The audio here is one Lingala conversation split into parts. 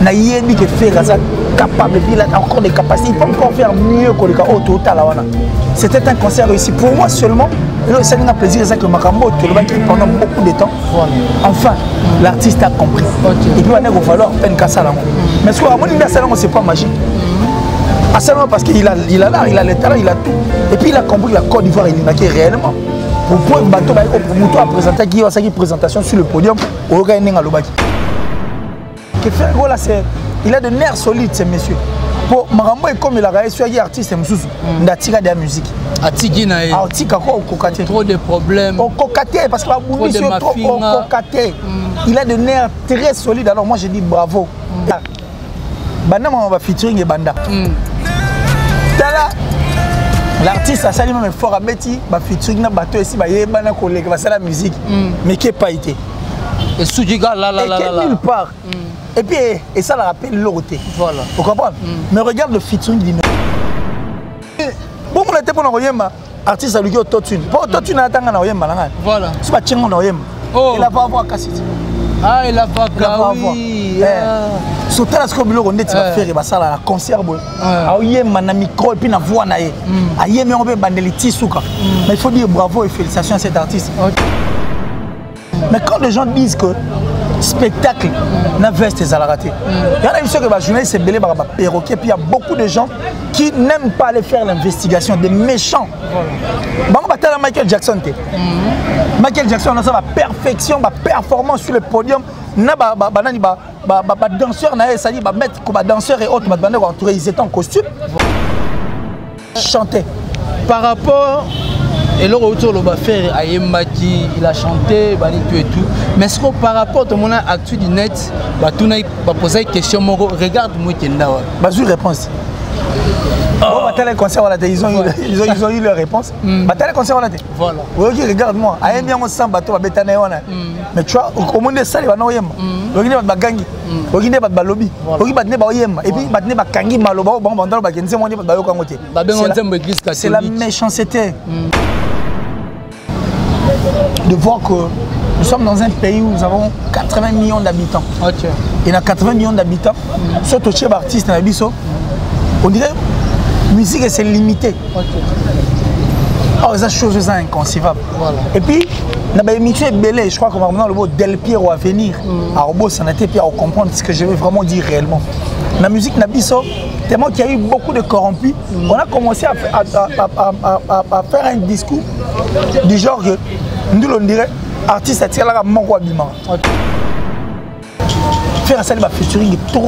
Naïebi que faire capable, il a encore des capacités, il peut encore faire mieux que le cas total. C'était un concert réussi pour moi seulement. C'est un plaisir que Makambo pendant beaucoup de temps. Enfin, l'artiste a compris. Et puis il va falloir peine qu'à ça. Mais ce qu'on c'est pas magique. Seulement parce qu'il a l'art, il a le talent, il a tout. Et puis il a compris que la Côte d'Ivoire est marquée réellement. Pour un bateau, pour présenter qui a sa présentation sur le podium, au Gaïning à Lobaki. Il a de nerfs solides, ce monsieur. Pour Marambo, comme il a réussi à être artiste, il a tiré de la musique. Trop de problèmes. Parce qu'il a de nerfs très solides. Alors moi, je dis bravo. Banda va featuring et Banda. L'artiste a sali même fort à Betty, va featuring na bateau ici, va y bana collègue, va la musique, mais qui pas été. Et Soudiga là nulle part. Et puis et ça la rappelle l'autre. Voilà. Vous comprenez? Mais regarde le featuring du. Bon on était pour Noyema, artiste a lui autotune. Pas autotune à tanga Noyema là. Voilà. C'est pas Tchengo Noyema. Il a pas avoir cassette. Ah il a pas oui. Surtout là ce que on dit tu vas faire bah ça là concert boy. Ah Oyema na micro et puis na voix na yé. Ah Oyema on peut bandeli tisuka. Mais il faut dire bravo et félicitations à cet artiste. Mais quand les gens disent que spectacle n'a veste et à la rater. Il y a une chose que les journalistes c'est belé par perroquet, puis il y a beaucoup de gens qui n'aiment pas aller faire l'investigation, des méchants. Bon, on va Michael Jackson. Michael Jackson a sa perfection, sa performance sur le podium. Na danseur na ça dit mettre comme danseur et autres entourés, ils étaient en costume. Chanter. Par rapport et le retour le faire à Yembaki, il a chanté, tout et tout. Mais ce que par rapport à mon actu du net, tout n'a pas posé une question, regarde moi qui est là. Une réponse. Ils ont eu leur réponse. Voilà. Oui, regarde-moi. Mais tu vois, au monde de ça, il va y c'est la méchanceté. De voir que nous sommes dans un pays où nous avons 80 millions d'habitants. Et dans 80 millions d'habitants, surtout chez les artistes, on dirait que la musique c'est limité. Oh, c'est chose inconcevable. Voilà. Et puis, dans l'émission Belé, je crois qu'on va maintenant le mot Del Piero à venir. À Robo, ça n'a été pire à comprendre ce que je veux vraiment dire réellement. La musique Nabiso, tellement qu'il y a eu beaucoup de corrompus, on a commencé à faire un discours du genre que nous on dirait artiste attire la mort abîmant. Faire un salut featuring tout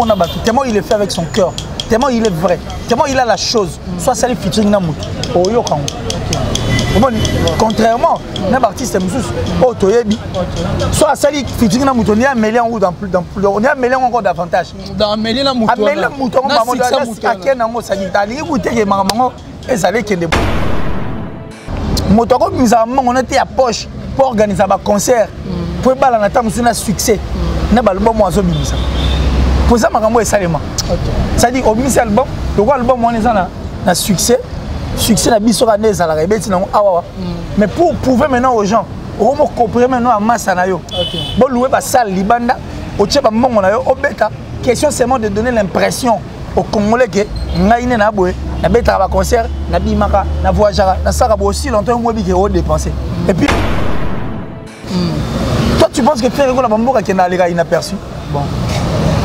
tellement il est fait avec son cœur, tellement il est vrai, tellement il a la chose. Soit salut featuring na mutu. Oyo kan. Contrairement, un artiste au Toyebi, soit salut featuring na mutu, on est un mélange ou dans on est un mélange encore davantage. Dans un mélange mutu. Un mélange mutu, on va monter à quel nango ça dit. Allez écouter que maman et allait que des motoko bizarrement on était à poche pour organiser un concert pour balancer na temps sur un succès. Na album oiseau bimisa. Pour ça makambo est salement. Ça dit au ministère album, le album on est na succès na biso ka neza la rebeti na awa. Mais pour prouver maintenant aux gens, on va comprendre maintenant à massa na yo. Bon louer ba salle libanda, o tcheba mongo na yo obeta. Question seulement de donner l'impression aux Congolais que ngaine na boye, na beta ba concert, na bimaka, na voyagera, na saka aussi longtemps moi bi que dépenser. Et puis tu penses que Ferrego la Bamboka qui est inaperçu? Bon.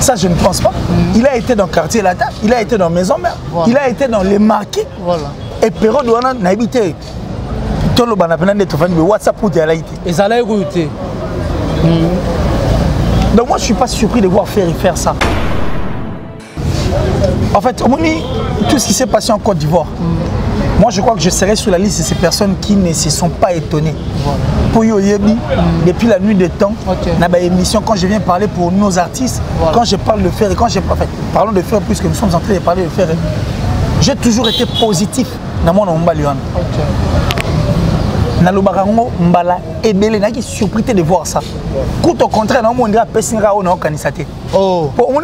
Ça, je ne pense pas. Il a été dans le quartier Lata, il a été dans Maison Mère, il a été dans les marqués. Voilà. Et Perro Douana n'a habité. Tout le monde a fait WhatsApp pour te aller. Et ça l'a écouté. Donc, moi, je ne suis pas surpris de voir faire ça. En fait, au moment tout ce qui s'est passé en Côte d'Ivoire, moi, je crois que je serai sur la liste de ces personnes qui ne se sont pas étonnées. Voilà. Pour Yoyebi, depuis la nuit des temps, dans ma émission, quand je viens parler pour nos artistes, quand je parle de faire, et quand je parlons de faire, puisque nous sommes en train de parler de faire, j'ai toujours été positif dans mon Mbalion. Dans le Barango, Mbala et Belé, qui surpris de voir ça. Tout au contraire, on dirait que Pessinga ou non, pour on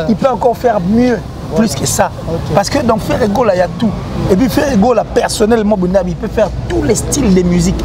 il peut encore faire mieux. Plus que ça. Parce que dans Ferrego, il y a tout. Et puis Ferrego, personnellement, il peut faire tous les styles de musique.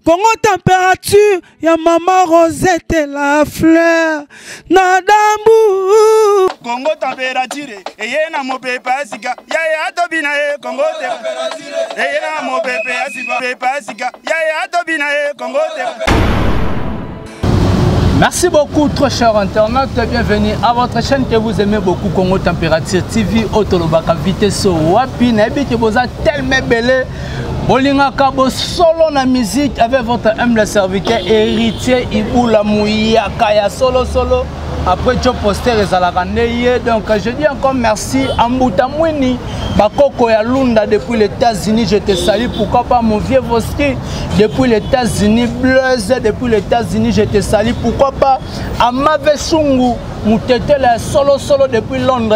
Congo température, ya maman Rosette la fleur, Nadambu. Congo température, et na mo pepa sika, ya tobina e Congo température, et na mo pepa sika, ya tobina e Congo température. Merci beaucoup, très chers internautes. Bienvenue à votre chaîne que vous aimez beaucoup, Congo Température TV. Otolobaka vitesse wapi. N'habitez vous a tellement belle. Bolinga Kabo solo na musique avec votre humble serviteur héritier Iboula Mouyaka ya solo. Après je poster les alakandeye. Donc je dis encore merci à Mboutamwini Bakoko ya Lunda depuis les États-Unis. Je te salue. Pourquoi pas mon vieux Voski depuis les États-Unis. Blaise depuis les États-Unis. Je te salue. Pourquoi pas à Mavesungu Moutete la solo depuis Londres.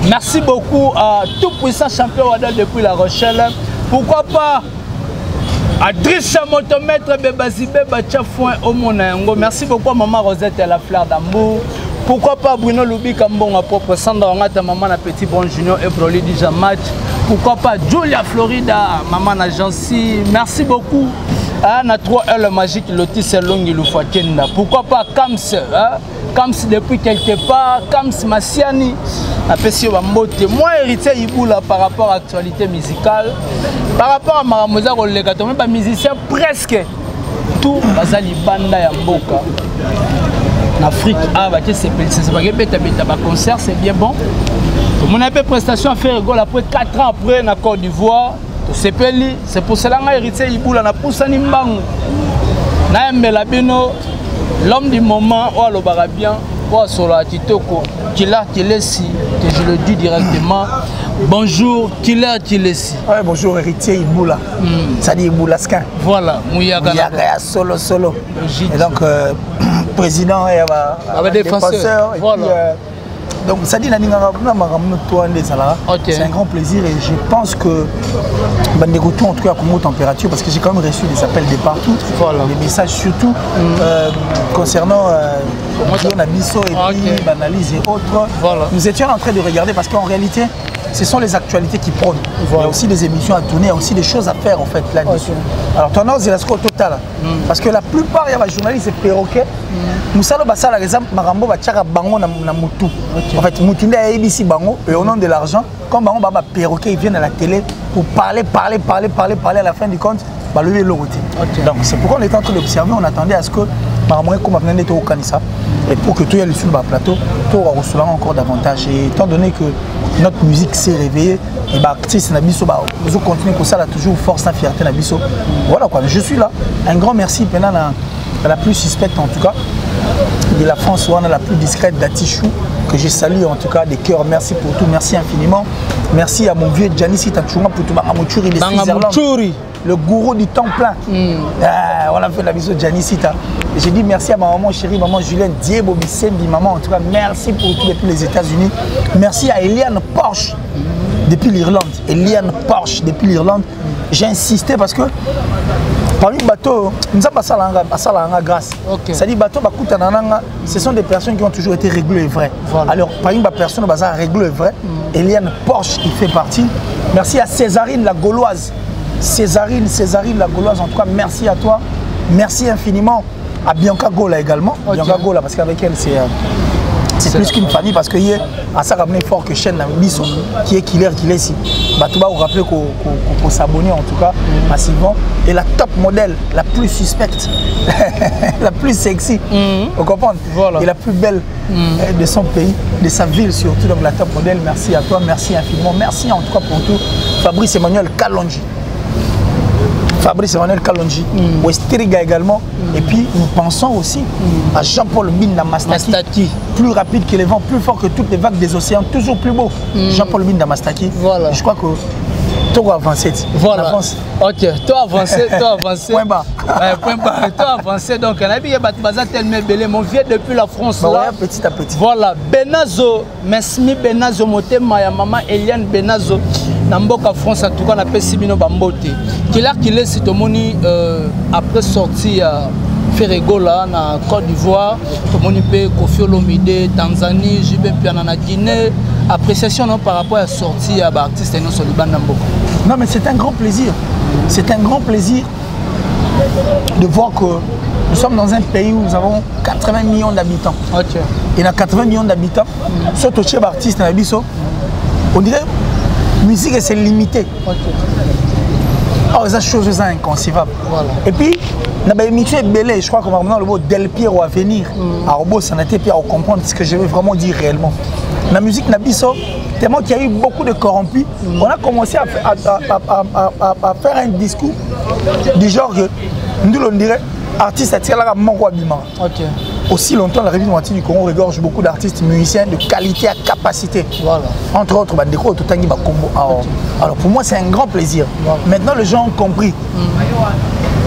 Merci beaucoup à tout puissant champion Wadal depuis La Rochelle. Pourquoi pas Adrissa Motomètre Bébazibé Bachafouin Omonayango. Merci beaucoup à Maman Rosette et la fleur d'Ambour. Pourquoi pas Bruno Loubi Kambon à propre Sandra Ongata Maman na Petit Bon Junior et Broly déjà match. Pourquoi pas Julia Florida Maman Agency. Merci beaucoup à na 3L magique Lotis Longi Loufakenda. Pourquoi pas Kams Kams depuis quelque part, Kams Massiani, moi héritier Iboula par rapport à l'actualité musicale, par rapport à Maramosa Rolegato, même pas musicien presque tout Bazali Banda Yamboka. En Afrique, c'est pas concert, c'est bien bon. Mon appel prestation à faire après 4 ans après la Côte d'Ivoire, c'est pour cela que héritier Iboula na Poussani Mbangu. Na Mbelabino. L'homme du moment, ou le barabien, ou sur la Titoko, Killer Kilesi, que je le dis directement. Bonjour, Killer Kilesi. Ouais, bonjour, héritier Iboula. Ça dit Iboula Skin. Voilà, Mouyaka solo. Et donc, président et défenseur. Voilà. Donc, ça dit, c'est un grand plaisir et je pense que en tout cas, Congo Température, parce que j'ai quand même reçu des appels de partout, des messages surtout concernant Nabiso et puis Banalise et autres. Nous étions en train de regarder parce qu'en réalité, ce sont les actualités qui prônent. Il y a aussi des émissions à tourner, il y a aussi des choses à faire en fait là-dessus. Alors, ton ordre, c'est la score totale. Parce que la plupart, il y a des journalistes et perroquets. Moussalo Bassal, par exemple, Marambo va tchara bango na Moutou. En fait, Moutinde a ABC bango et au nom de l'argent, quand bango baba perroquet, ils viennent à la télé pour parler à la fin du compte, bah lever le route. Donc c'est pourquoi on était en train d'observer, on attendait à ce que Marambo comme maintenant était au Kanissa et pour que tout y aille sur le plateau, tout va recevoir encore davantage. Et étant donné que notre musique s'est réveillée, et bah artiste Nabiso, bah nous continuons comme ça, là toujours force et fierté Nabiso. Voilà quoi, je suis là. Un grand merci pendant la plus suspecte en tout cas de la France, où on a la plus discrète d'Atichou, que je salue en tout cas des cœurs. Merci pour tout, merci infiniment. Merci à mon vieux Gianni Sitachunga pour tout Bangamouturi, le gourou du temps plein. On a fait la visite de Gianni Sita. J'ai dit merci à ma maman chérie, maman Julienne Diebo Bissembi, maman en tout cas merci pour tout depuis les États-Unis. Merci à Eliane Porsche depuis l'Irlande. Eliane Porsche depuis l'Irlande. J'ai insisté parce que parmi les bateaux, nous avons passé à la grâce. C'est-à-dire que ce sont des personnes qui ont toujours été réglées et vraies. Alors, parmi les personnes qui ont réglées et vraies, Eliane Porsche qui fait partie. Merci à Césarine la Gauloise. Césarine la Gauloise, en tout cas, merci à toi. Merci infiniment à Bianca Gola également. Bianca Gola, parce qu'avec elle, c'est plus qu'une famille parce que hier, à ça ramener fort que chaîne Bisso qui est killer ici. Batouba vous rappelez qu'on s'abonner en tout cas massivement. Et la top modèle, la plus suspecte, la plus sexy, vous comprenez, et la plus belle de son pays, de sa ville surtout. Donc la top modèle, merci à toi, merci infiniment. Merci en tout cas pour tout. Fabrice Emmanuel Kalonji. Westriga également. Et puis nous pensons aussi à Jean-Paul Binda Mastaki, plus rapide que les vents, plus fort que toutes les vagues des océans, toujours plus beau. Jean-Paul Binda Mastaki. Voilà. Je crois que toi avancé. Voilà. Ok, toi avancé. Point bas. Point bas. Toi avancé. Donc, on a vu tellement belé. Mon vieux depuis la France. Bah, là. Ouais, petit à petit. Voilà. Benazo, Mesmi Benazo, Motema, ya maman Eliane Benazo. Namboka France, en tout cas, on appelle Simino Bambote. Qui est si tout le monde après sorti Ferrego là, en Côte d'Ivoire, tout le monde peut Kofi Olomide, Tanzanie, Jibé Piana na Guinée. Appréciation non, par rapport à la sortie à l'artiste et non sur le banc Namboka. Non, mais c'est un grand plaisir. C'est un grand plaisir de voir que nous sommes dans un pays où nous avons 80 millions d'habitants. Okay. Et dans 80 millions d'habitants, surtout chez l'artiste, on dirait que la musique c'est limité. Okay. Oh, c'est chose inconcevable. Voilà. Et puis, on a une émission belle, je crois qu'on va maintenant le mot Del Piero à venir. Alors, ça n'a été à comprendre ce que je veux vraiment dire réellement. La musique Nabiso, tellement qu'il y a eu beaucoup de corrompus, on a commencé à faire un discours du genre que nous on dirait artiste à tirer la mango abima. Aussi longtemps la République du Congo regorge beaucoup d'artistes musiciens de qualité à capacité. Voilà. Entre autres, Bandeko Totangi Bakombo. Alors pour moi c'est un grand plaisir. Voilà. Maintenant les gens ont compris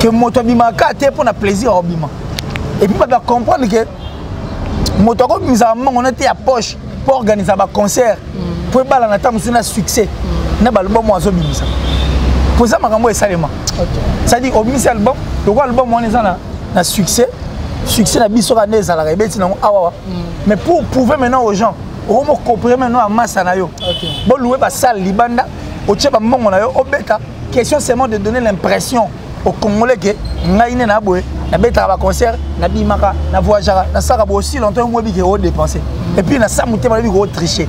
que Moto Abima a pour un plaisir au Bima. Et puis on va comprendre que Moto Abima on était à poche pour organiser un concert. Pour que un succès. Na balbum mo azobimisa. Pour ça makambo esalema. C'est-à-dire au ministère album, le album on est na succès. Succès na biso ka neza la rebeti na awa. Mais pour prouver maintenant aux gens, on va comprendre maintenant à massa na yo. Bon louer ba salle libanda, o tcheba mongo na yo obeta. Question seulement de donner l'impression aux Congolais que ngaine na boye, na beta ba concert, na bimaka, na voyagera, na saka aussi longtemps moi bi que dépenser. Et puis na sa muté ba bi ko tricher.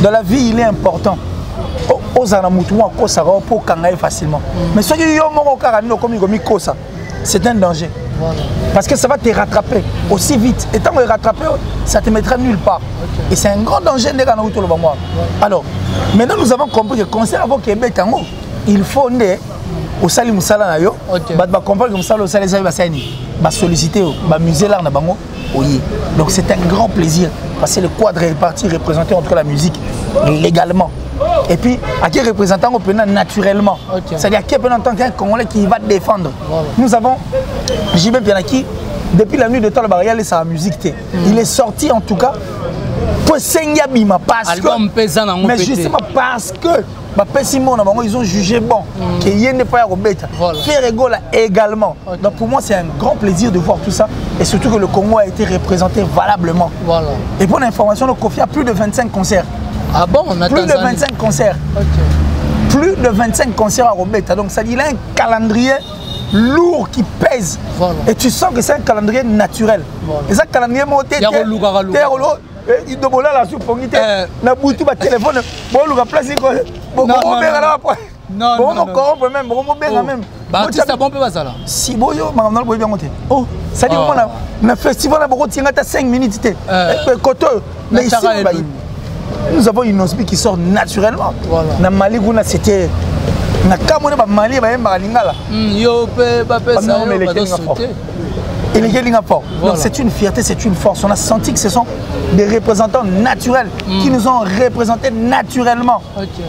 Dans la vie, il est important. Aux anamutumwa kosa pour kangaye facilement. Mais ce qui yo moko karano comme komi kosa, c'est un danger. Voilà. Parce que ça va te rattraper aussi vite. Et tant que tu es rattrapé, ça te mettra nulle part. Et c'est un grand danger de gagner autour de moi. Alors, maintenant nous avons compris que le concert avant Québec, il faut au Sali Moussala na yo, ba comprendre que Moussala au Sali Zaïba Saini, ba solliciter, ba muser l'art na bango, oye. Donc c'est un grand plaisir parce que le quadre est parti représenter entre la musique légalement. Et puis, à qui représentant au pénal naturellement. C'est-à-dire à qui en tant qu'un Congolais qui va défendre. Voilà. Nous avons JB Pianaki, depuis la nuit de temps, le barrière, sa musique. Il est sorti en tout cas pour Sengyabima parce album que. Mais justement parce que. Ils ont jugé bon qu'il y ait des pas à faire égal également. Donc pour moi c'est un grand plaisir de voir tout ça et surtout que le Congo a été représenté valablement. Voilà. Et pour l'information, le Kofi a plus de 25 concerts. Ah bon, on a plus de 25 concerts. Plus de 25 concerts à Robeta. Donc ça dit il a un calendrier lourd qui pèse. Voilà. Et tu sens que c'est un calendrier naturel. Voilà. Et ça calendrier monté. Il doit la souponite. Na boutou ba téléphone. Bon le place bon même même. Bah tu sais bon peu ça là. Si boyo makamna boyo bien monté. Oh, ça dit on a festival na beaucoup tinga ta 5 minutes té. Koto mais ici nous avons une osbi qui sort naturellement. Voilà. Na Mali c'était na kamone ba Mali ba yemba lingala. Yo pe ba pe ça. Donc c'est une fierté, c'est une force. On a senti que ce sont des représentants naturels qui nous ont représentés naturellement.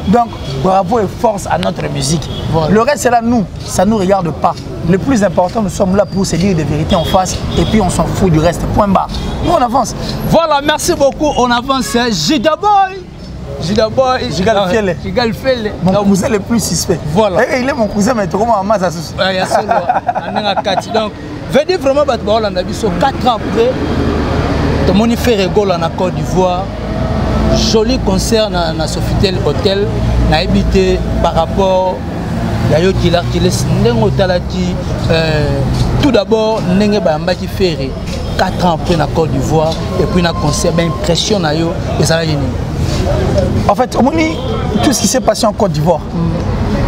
Donc bravo et force à notre musique. Voilà. Le reste c'est là nous, ça ne nous regarde pas. Le plus important, nous sommes là pour se dire des vérités en face et puis on s'en fout du reste. Point barre. Nous on avance. Voilà, merci beaucoup. On avance. Gigaboy. Gigaboy. Gigalfele. Mon cousin le plus suspect. Voilà. Et il est mon cousin, mais comment on a ça? Il y a ça. Donc, veut dire vraiment que on a vu 4 ans après, tout le monde fait rigole en Côte d'Ivoire. Joli concert dans Sofitel Hotel, on a habité par rapport à Yokila qui laisse tout d'abord, on a fait 4 ans après dans Côte d'Ivoire et puis on a un concert impressionnant et ça a gagné. En fait, tout ce qui s'est passé en Côte d'Ivoire,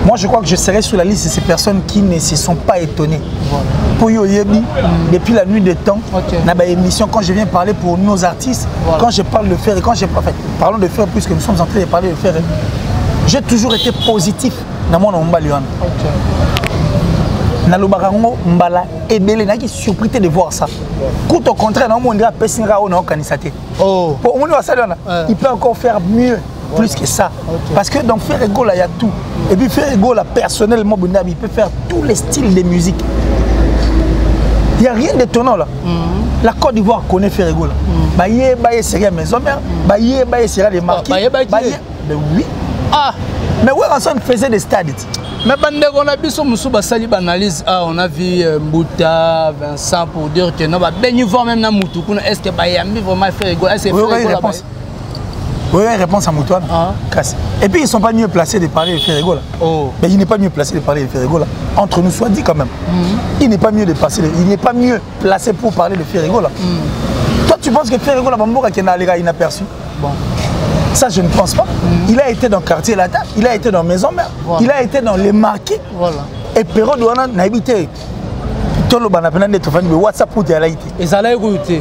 moi je crois que je serai sur la liste de ces personnes qui ne se sont pas étonnées. Voilà. Pour Yoyebi, depuis la nuit des temps, dans ma émission, quand je viens parler pour nos artistes, quand je parle de faire et quand je parle, parlons de faire puisque nous sommes en train de parler de faire, j'ai toujours été positif dans mon Ombalion. Dans le Barango, Mbala et Belé, qui surpris de voir ça. Tout au contraire, on dirait Pessinga ou non Kanisate. Pour moi, il peut encore faire mieux. Plus que ça. Parce que dans Ferrego, il y a tout. Et puis Ferrego, personnellement, il peut faire tous les styles de musique. Il n'y a rien d'étonnant là. La Côte d'Ivoire connaît Ferrego. Baye serait à Maison Mère. Baye serait les marquis. Mais oui. Ah. Mais oui, on faisait des stades. Mais on a vu son analyse. On a vu Mbouta, Vincent pour dire que non, ben voir même dans Moutou. Est-ce que Baye a vraiment Ferrego? Est-ce que Ferrego Oui, réponse à Moutouane. Et puis ils ne sont pas mieux placés de parler de Ferrego là. Mais il n'est pas mieux placé de parler de Ferrego là. Entre nous soit dit quand même. Il n'est pas mieux placé pour parler de Ferrego là. Toi tu penses que Ferrego là, Bamboka qui est inaperçu? Bon. Ça je ne pense pas. Il a été dans le quartier Latin, il a été dans Maison Mère, il a été dans les marqués. Voilà. Et Perrault Douana n'a habité. Tout le monde a fait WhatsApp pour dire et ça l'a écouté.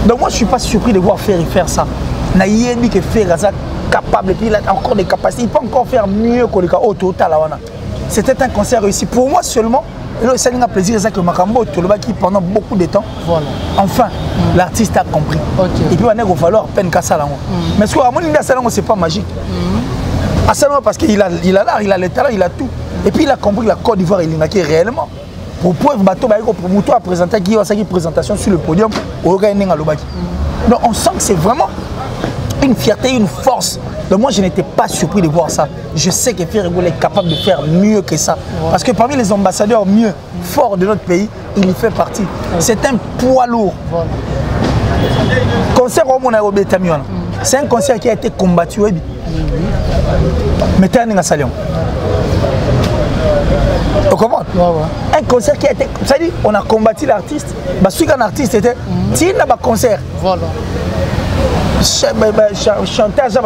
Donc moi je ne suis pas surpris de voir faire ça. Naïebi que faire ça capable et puis il a encore des capacités. Il peut encore faire mieux que le cas au total. C'était un concert réussi. Pour moi seulement, ça a plaisir que Makambo qui pendant beaucoup de temps. Voilà. Enfin, l'artiste a compris. Et puis il va falloir peine qu'à ça. Mais ce que c'est pas magique. Parce qu'il a l'art, il a le talent, il a tout. Et puis il a compris que la Côte d'Ivoire il est réellement. Pour pouvoir présenter une présentation sur le podium au donc on sent que c'est vraiment une fierté, une force. Donc moi je n'étais pas surpris de voir ça. Je sais que Ferrego est capable de faire mieux que ça. Parce que parmi les ambassadeurs mieux, forts de notre pays, il y fait partie. C'est un poids lourd. Concert au Monaco, c'est un concert qui a été combattu. Mais tu as Salion. Tu comprends? Un concert qui a été. C'est-à-dire, on a combattu l'artiste. Si un artiste était. S'il n'a pas de concert. Voilà. Chantage,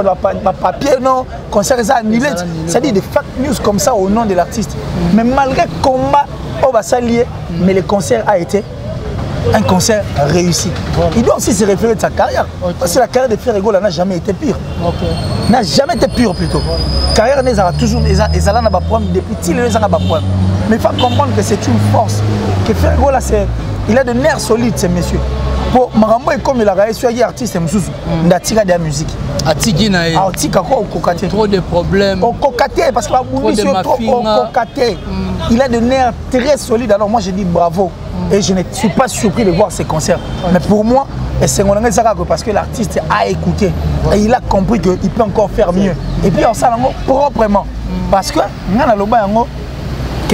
papier, non. Concert, ça annulé. C'est-à-dire des fake news comme ça au nom de l'artiste. Mais malgré le combat, on va s'allier. Mais le concert a été un concert réussi. Il doit aussi se référer de sa carrière. Parce que la carrière de Ferrego n'a jamais été pire. N'a jamais été pire plutôt. La carrière n'est toujours des problèmes depuis petit, les problèmes. Mais il faut comprendre que c'est une force. Que Ferrego là, il a de nerfs solides, ces messieurs. Pour Marambo et comme il a réussi à être artiste, il a tiré de la musique. Trop de problèmes. Parce que il a de nerfs très solides. Alors moi je dis bravo. Et je ne suis pas surpris de voir ces concerts. Mais pour moi, c'est parce que l'artiste a écouté. Et il a compris qu'il peut encore faire mieux. Et puis on s'en proprement. Parce que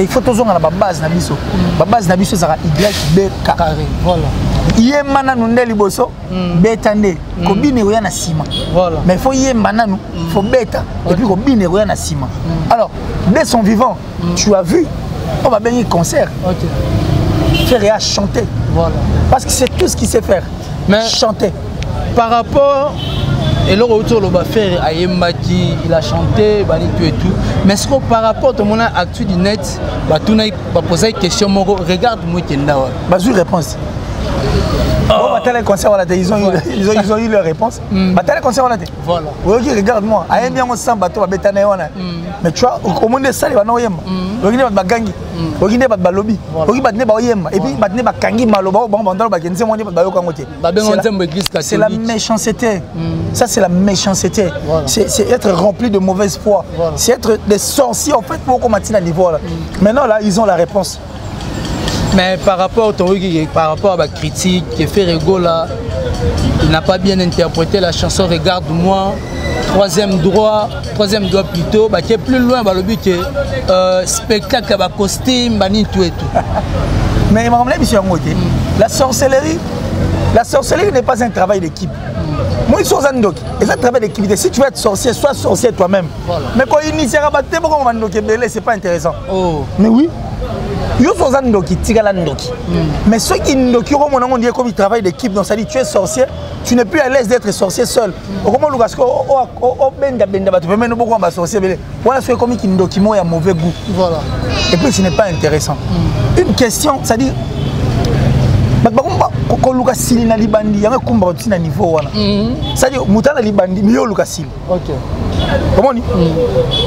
il faut toujours la base na biso. La base na biso sera YBK. Voilà. Yemana nundeli boso betande ko bine roya na sima. Voilà. Mais il faut yemana nous, faut beta et puis ko bine roya na sima. Alors, dès son vivant, tu as vu on va bien un concert. Faire à chanter. Voilà. Parce que c'est tout ce qu'il sait faire. Mais chanter. Par rapport et le retour le faire à Yembaki, il a chanté, tout et tout. Mais ce que par rapport à mon actu du net, tu as posé une question, regarde-moi qui est là. Vas-y, réponse. Ils ont eu leur réponse. Voilà. Oui, regarde-moi. Mais tu vois, au monde de ça, il va nous yemma. Il va nous gangi. Il va nous lobby. Il va nous yemma. Et puis il va nous kangi maloba. C'est la méchanceté. Ça c'est la méchanceté. C'est être rempli de mauvaise foi. C'est être des sorciers en fait pour combattre à niveau là. Maintenant là, ils ont la réponse. Mais par rapport à la critique, que Ferrego là, il n'a pas bien interprété la chanson Regarde-moi, troisième droit plutôt, qui est plus loin, le but que spectacle, costume, tout et tout. Mais la sorcellerie n'est pas un travail d'équipe. Moi, c'est un travail d'équipe. Si tu veux être sorcier, sois sorcier toi-même. Voilà. Mais quand il n'y sera pas, c'est pas intéressant. Oh. Mais oui. Mais ceux qui ne comme ils travaillent d'équipe, donc ça dit tu es sorcier, tu n'es plus à l'aise d'être sorcier seul. Voilà, c'est comme qui a mauvais goût. Voilà. Et puis ce n'est pas intéressant. Une question, ça dit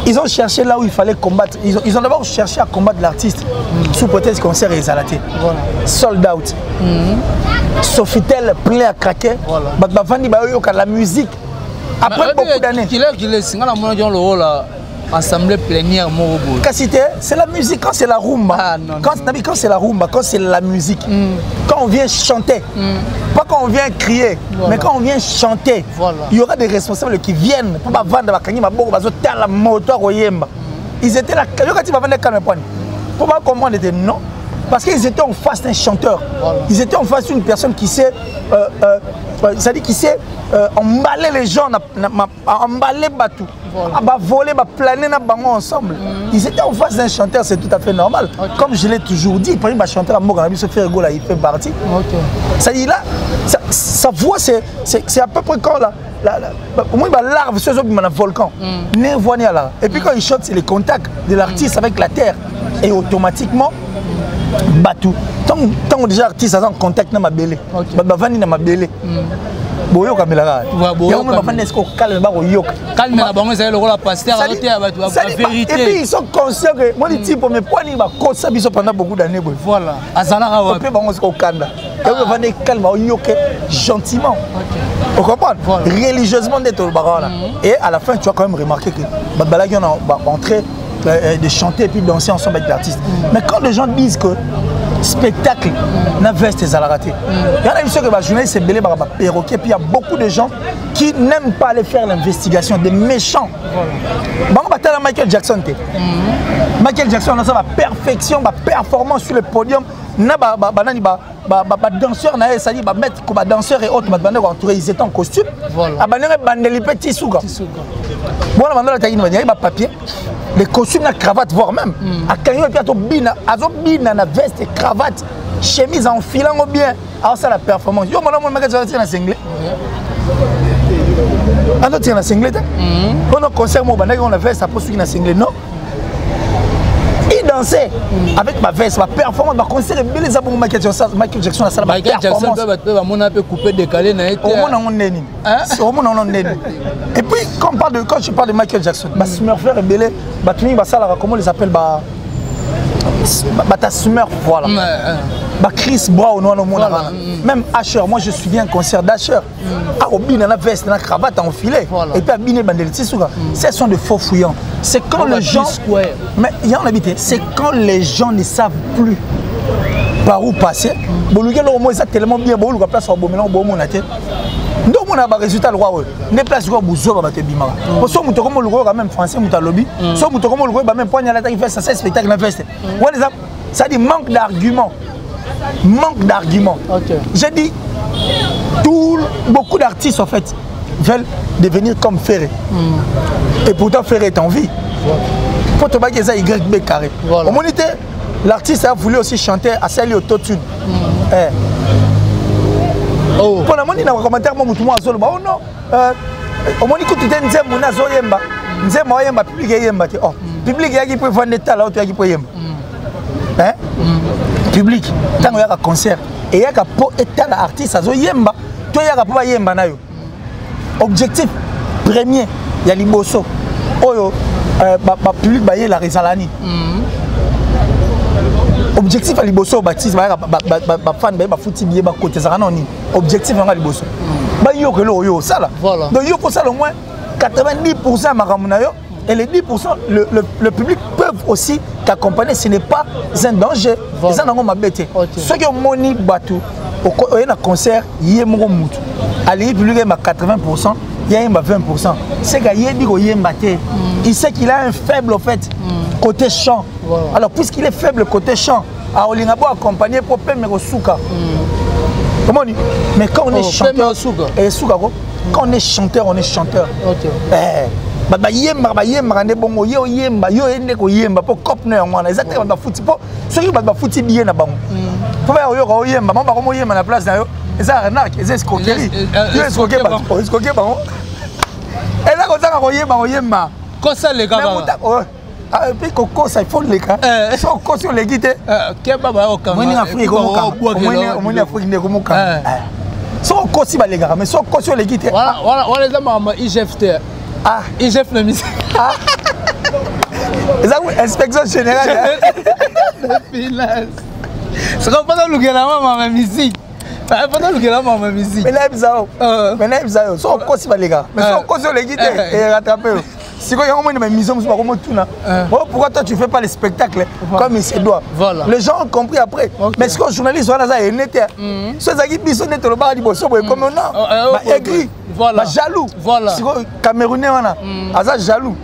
ils ont cherché là où il fallait combattre. Ils ont d'abord cherché à combattre l'artiste sous prétexte qu'on s'est résalté. Sold out. Sofitel plein à craquer. La musique. Après beaucoup d'années. Assemblée plénière, c'est la musique, quand c'est la rumba. Ah, non, quand c'est la rumba, quand c'est la musique. Quand on vient chanter, pas quand on vient crier, mais quand on vient chanter, il y aura des responsables qui viennent pour vendre la moto. Ils étaient là, pour pas comprendre, non. Parce qu'ils étaient en face d'un chanteur. Ils étaient en face d'une personne qui sait, c'est-à-dire qui sait emballer les gens, emballer Batou, voler, planer ensemble. Ils étaient en face d'un chanteur, c'est tout à fait normal. Comme je l'ai toujours dit, par exemple, un chanteur à Mogambi se fait rigoler, il fait partie. Ça dit là, sa voix, c'est à peu près quand là. Au moins, l'arbre, c'est un volcan. Et puis quand il chante, c'est les contacts de l'artiste avec la terre. Et automatiquement, Batou. Tant que déjà l'artiste est en contact avec ma belle, dans ma belle. Boyo kamela calme la bango c'est le rôle pasteur la vérité. Et puis ils sont conscients que moi dit pour mes points ba kosa biso pendant beaucoup d'années. Voilà azala wa pe bango ko kanda et on va ne calme yoke gentiment. On comprend religieusement d'être le baron là. Et à la fin tu vas quand même remarquer que Balagi on va entrer de chanter et puis danser ensemble avec l'artiste. Mais quand les gens disent que spectacle na veste et raté. Il y a une chose que les journalistes c'est belé par perroquet, puis il y a beaucoup de gens qui n'aiment pas aller faire l'investigation, des méchants. Bon, on va Michael Jackson. Michael Jackson a sa perfection, sa performance sur le podium. Na danseur na ça dit mettre comme danseur et autres entourés, ils étaient en costume. Voilà. Bandeli petit souga. Bon, on va dire papier. Les costumes, la cravate, voire même. À Kanyo, et puis à na veste et cravate, chemise en filant au bien. Alors, ça la performance. Yo, mon magasin, c'est un single. On a un single. On a un concert, on a veste, ça peut suivre un single. Non. Il dansait avec ma veste, ma performance, ma concert est bel et Michael Jackson, la salle de performance. On a coupé, décalé, et puis quand je parle de Michael Jackson, Smurf est belé, comment ils appellent Smurf, voilà. Chris Brown, même Asher, moi je suis un concert d'Asher. Dans la veste, dans la cravate enfilée, et puis Abine Bandeliti, ce sont de faux fouillants. C'est quand les gens. Mais il y en a habité, c'est quand les gens ne savent plus par où passer. Ils tellement bien, ils ont place au bon mélange, bon monaté. Donc on a un résultat le roi. Ne place quoi bouzo ba te bimara. Parce que comme le roi même français muta lobby, so muto comme le roi même poigne à l'attaque fait ça spectacle na veste. Ça dit manque d'arguments. Manque d'arguments. J'ai dit beaucoup d'artistes en fait veulent devenir comme Ferré. Et pourtant Ferré est en vie. Faut te battre ça YB carré. Au monité, l'artiste a voulu aussi chanter à celle autotune. Pour la monnaie, dans le commentaire, moi, je suis oh non. Au moins, écoute, tu es nzembo na zo yemba. Nzembo yemba, public yemba. Oh, public yaki peut vendre des talents, tu yaki peut yemba. Hein? Public, tant qu'il y a un concert, et il y a un pot état d'artiste, ça zo yemba. Toi, il y a un pot yemba na yo. Objectif premier, il y a l'imboso. Oh yo, public baye la résalani. Objectif à l'Iboso, Baptiste, fan, fouti billet, côté Zaranoni. Objectif à l'Iboso. Yo que l'eau, ça là. Donc yo pour ça au moins 90% Maramunayo et les 10% le public peuvent aussi t'accompagner. Ce n'est pas un danger. Ça n'a pas bête. Ceux qui ont moni batou, au y a un concert, il y a mon mout. Allez, le public est à 80%, il y a 20%. C'est qu'il y a des il sait qu'il a un faible au fait. Côté chant. Alors, puisqu'il est faible côté chant, on l'a accompagné pour permettre au souka. Comment on dit? Mais quand on est chanteur, quand on est chanteur, on est chanteur. Et puis Coco, ça il faut les cas. Si on cause sur les guides, si on cause les gars, mais si on cause sur les guides. Voilà, les hommes IGFT. Ah, IGF le musique. Ah. Inspection générale. C'est comme pas dans le musique. Mais là, ils ont. Si on cause les gars, mais si on cause sur les guides et rattraper. Si vous avez une mission, pourquoi toi tu ne fais pas les spectacles comme il se doit? Les gens ont compris après. Mais ce que les journalistes sont là, ceux qui sont nés dans le bar, ils sont comme non, aigri, jaloux. Si vous Camerounais, jaloux.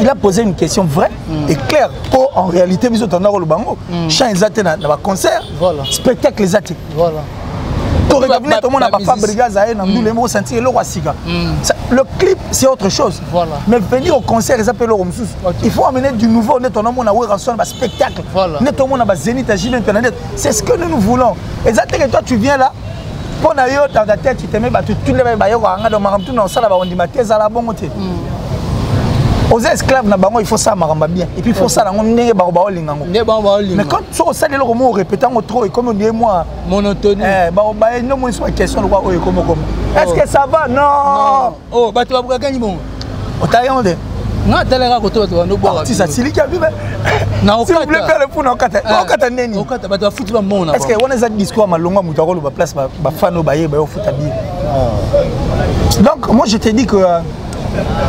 Il a posé une question vraie et claire. En réalité, ils sont dans le bango. Chant les athées dans le concert, spectacle les athées. regarder tout le monde a pas Brigaz à nous les mots sentir le Sika. Le clip c'est autre chose. Voilà. Mais venir au concert ils appellent le Moussous. Il faut amener du nouveau, net on a mon spectacle. Net on a Zénith à Jimmy Internet. C'est ce que nous voulons. Exactement, toi tu viens là. Pour d'ailleurs dans ta tête tu te mets tout les bailleurs dans maramtu dans ça là on dit maté za la bon côté. Aux esclaves na bango il faut ça maramba bien et puis il faut ça on ndenge ba ba olingango. Mais quand tu ça les mots répétant trop et comme on dit moi monotonie. Ba non moi sur question de quoi comment. Est-ce que ça va? Non. Oh ba tu vas pour gagner bon. O ta yonde. Non, tellement que toi, tu vas nous boire. Si ça, c'est lui qui a vu. Si vous voulez faire le fou, on kata neni. On kata, tu vas foutre le monde. Est-ce que on a un discours à Malonga Moutaro, la place, ma fan au baye, au foot à bien. Donc, moi, je te dis que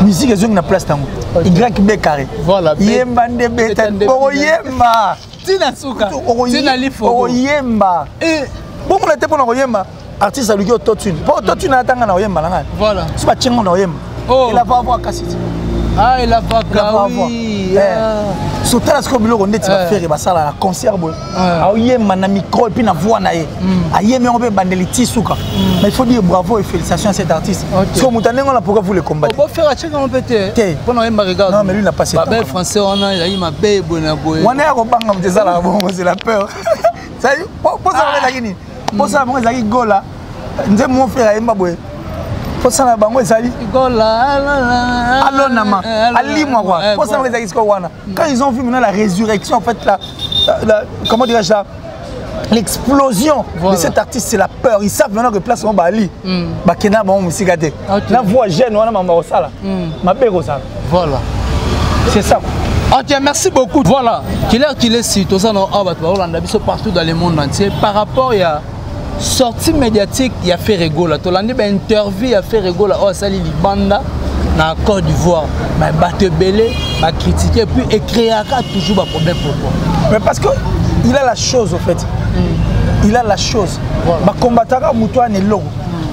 musique est une place dans YB carré. Voilà. Yemba de Betan. Oh Yemba. Tina Souka. Tina Lifo. Oh Yemba. Bon, on était pour nous Yemba. Artiste à lui qui est autotune. Pour autotune, on attend à Yemba. Voilà. C'est pas Tchengo dans Yemba. Il a pas à voir Cassiti. Ah, il a pas à oui. Surtout là, ce que on dit, tu vas faire un concert. Il y a un micro et puis une voix. Il y a un bandeli tisouka. Mais il faut dire bravo et félicitations à cet artiste. Parce que Moutané, on a pourquoi vous le combattre. On peut faire un check en pété. Pendant un regard. Non, mais lui, il n'a pas cette temps. Français, on a eu ma belle bonne abouée. On est à Robanga, c'est la peur. Ça y est, pour ça, on est là. Pour ça, on est là. Gola. Nous sommes mon frère à Mbaboué. Pour ça, la banque est allée. Alonama, Ali-moi quoi. Pour ça, quand ils ont vu maintenant la résurrection, en fait, comment dirais-je ça, l'explosion de cet artiste, c'est la peur. Ils savent maintenant que place on va aller. Bakena bon musikate. La voix jeune, on a maman au sala. Ma belle au sala. Voilà. C'est ça. Ok, merci beaucoup. Voilà. Qu'il est si tout ça non partout dans le monde entier par rapport à sortie médiatique, il a fait rigoler. Tu l'as dit, une interview, il a fait rigoler. Oh, ça, il banda dans Côte d'Ivoire. Mais il va belé, il va critiquer, et puis il créera toujours un problème. Pourquoi? Mais parce qu'il a la chose, en fait. Il a la chose. Il combattra Moutouane et Logo.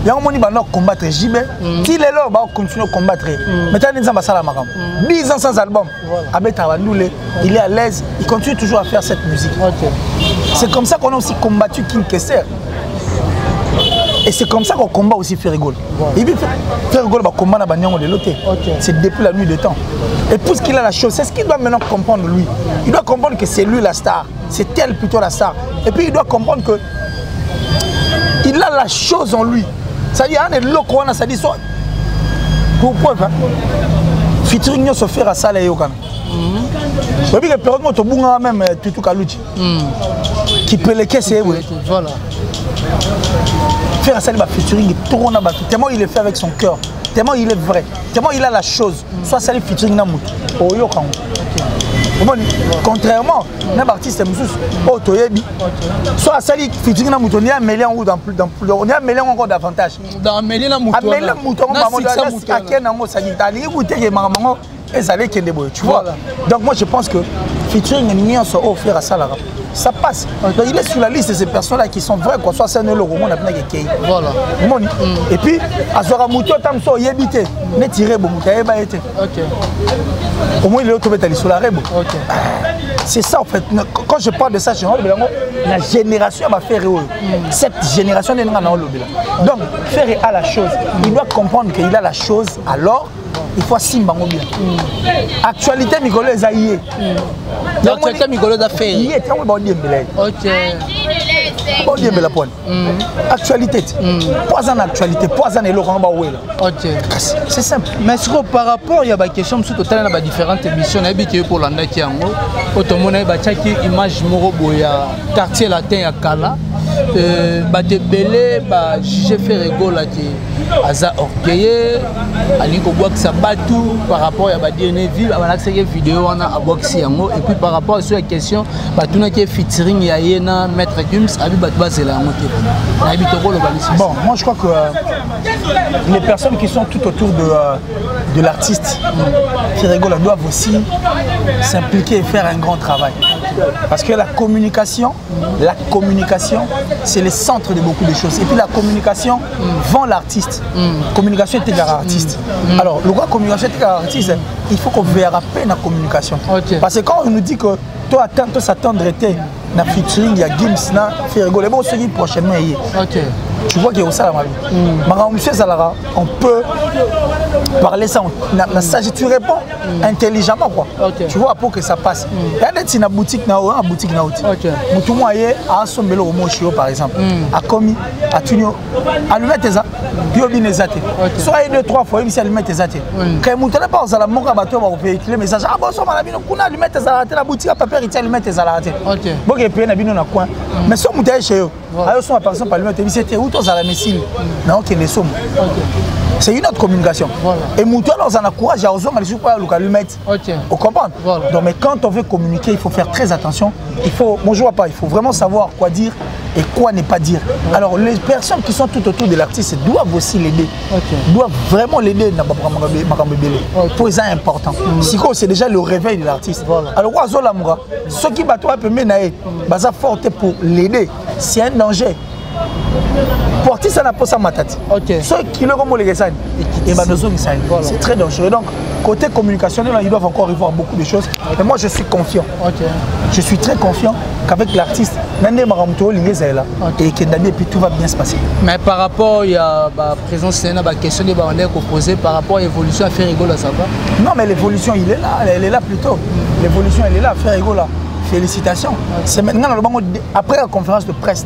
Il y a un moment où il va combattre JB. S'il est là, il va continuer à combattre. Mais tu as dit que 10 ans sans album. Il est à l'aise. Il continue toujours à faire cette musique. C'est comme ça qu'on a aussi combattu King Kesser. Et c'est comme ça qu'on combat aussi Ferrigol. Et puis Ferrigol va combattre Banyango de l'autre. C'est depuis la nuit des temps. Et puisqu'il a la chose, c'est ce qu'il doit maintenant comprendre lui. Il doit comprendre que c'est lui la star. C'est elle plutôt la star. Et puis il doit comprendre que il a la chose en lui. Ça dit, il y a des locaux, ça dit ça. Pour preuve, featuring se faire à ça, les Yokan. Et puis, le période où tu as même Tutu Kalouchi. Qui peut les caisser, oui. Voilà. Faire ça, il va featuring, tellement il est fait avec son cœur, tellement il est vrai, tellement il a la chose. Soit ça, il featuring dans au Yokan. Contrairement à un artiste, soit ça, il featuring dans on est mêlé en haut on est mêlé encore davantage. Dans mêlé dans mouton. Mêlé dans mouton, tu vois. Donc moi je pense que featuring est offert à ça là. Ça passe. Donc il est sur la liste de ces personnes-là qui sont vraies, quoi. Soit c'est un euro, on a plein de pays. Voilà. Et puis, à ce moment-là, Tamso, il est habité. Il est tiré, il est habité. Au moins, il est automatique sur la rebo. C'est ça, en fait. Quand je parle de ça, la génération va faire. Cette génération n'est pas dans le. Donc, faire à la chose. Il doit comprendre qu'il a la chose, alors. Il faut simbango bien. Actualité Mikolo Ezaïe. Actualité Mikolo Zafé. Il est un bon dieu. Ok. Bon dieu la pointe. Actualité. Poison actualité. Poison et Laurent Bawel. Ok. C'est simple. Mais par rapport, il y a des questions sur total dans différentes émissions. Il y a pour l'année qui est en haut. Autrement, il y a des images Moroboya, quartier latin à Kala. Bate belé, j'ai fait rigoler Aza orgueilleux, Aliko Boxa Batou par rapport à la dernière ville, on a accès à une vidéo à Boxy Yango et puis par rapport à cette question, Batou qui est featuring Yayena, Maître Gums, Abi Batba c'est la montée. Bon, moi je crois que les personnes qui sont tout autour de l'artiste qui rigolent doivent aussi s'impliquer et faire un grand travail. Parce que la communication, c'est le centre de beaucoup de choses. Et puis la communication vend l'artiste. Communication est égale à artiste. Alors, le droit communication est égale à artiste, il faut qu'on verra peine la communication. Parce que quand on nous dit que toi, attends, s'attendre était na featuring, il y a Gims, na fait rigoler, bon, c'est prochainement. tu vois qu'il y a ça la magie. Monsieur Salara, on peut parler ça, tu réponds intelligemment quoi. Tu vois pour que ça passe. Il y a des petits boutiques na boutique na outil. Mutu moye a sombelo au mochio par exemple. A commis a tunio allumette ça puis obine zate. Soit 2-3 fois il s'est allumette zate. Quand mutu na pas ça moka bato ba véhiculer message ah bon so malabino kuna allumette ça la boutique a papier il allumette ça la raté. Bon que payer na bino na coin. Mais so mutu chez eux. Alors son par exemple allumette c'était où toi ça la messile. Non que les sommes. C'est une autre communication. Voilà. Et Mouton, on a courage à oser, mais je ne sais pas l'allumette. On comprend. Voilà. Donc, mais quand on veut communiquer, il faut faire très attention. Il faut, moi je vois pas, il faut vraiment savoir quoi dire et quoi ne pas dire. Ouais. Alors, les personnes qui sont tout autour de l'artiste doivent aussi l'aider. Doivent vraiment l'aider dans pour ça c'est important. Sinon, c'est déjà le réveil de l'artiste. Voilà. Alors, ceux qui battent forte pour l'aider, c'est un danger. Pour artiste, ça n'a pas ça ma tête. Ceux qui le remontent les c'est très dangereux. Donc, côté communicationnel, ils doivent encore y voir beaucoup de choses. Mais moi, je suis confiant. Je suis très confiant qu'avec l'artiste, et que tout va bien se passer. Mais par rapport, il y a la présence, il y a une question de posée par rapport à l'évolution à faire rigoler, ça va? Non, mais l'évolution, elle est là plutôt. L'évolution, elle est là, faire rigoler. Félicitations. C'est maintenant après la conférence de presse,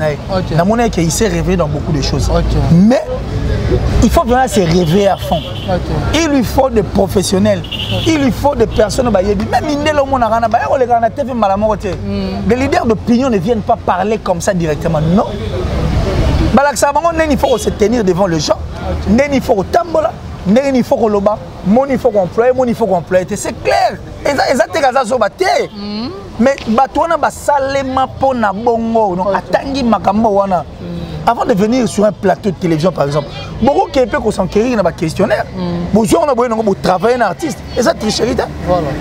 il s'est réveillé dans beaucoup de choses. Mais il faut vraiment se réveiller à fond. Il lui faut des professionnels. Il lui faut des personnes. Même les leaders d'opinion ne viennent pas parler comme ça directement. Non. Il faut se tenir devant les gens. Il faut tambola. Il faut qu'on loba. Il faut qu'on emploie. Il faut qu'on emploie. C'est clair. Mais batouana ba salema pona bongo non atangi makambo wana avant de venir sur un plateau de télévision par exemple beaucoup qui peut s'enquérir dans ba questionnaire bonjour on a besoin de travailler un artiste et ça tricherie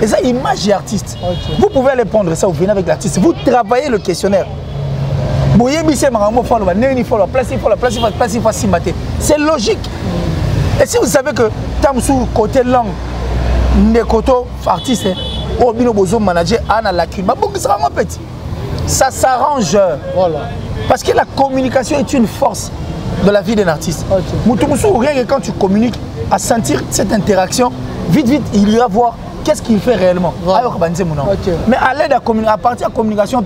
et ça image artiste vous pouvez aller prendre ça vous venez avec l'artiste vous travaillez le questionnaire c'est logique et si vous savez que tam sous côté langue Ndekoto artiste au bino bozo manager ana lacune ça s'arrange parce que la communication est une force de la vie d'un artiste. Rien que quand tu communiques à sentir cette interaction vite il ira voir qu'est-ce qu'il fait réellement. Mais à l'aide à partir de la communication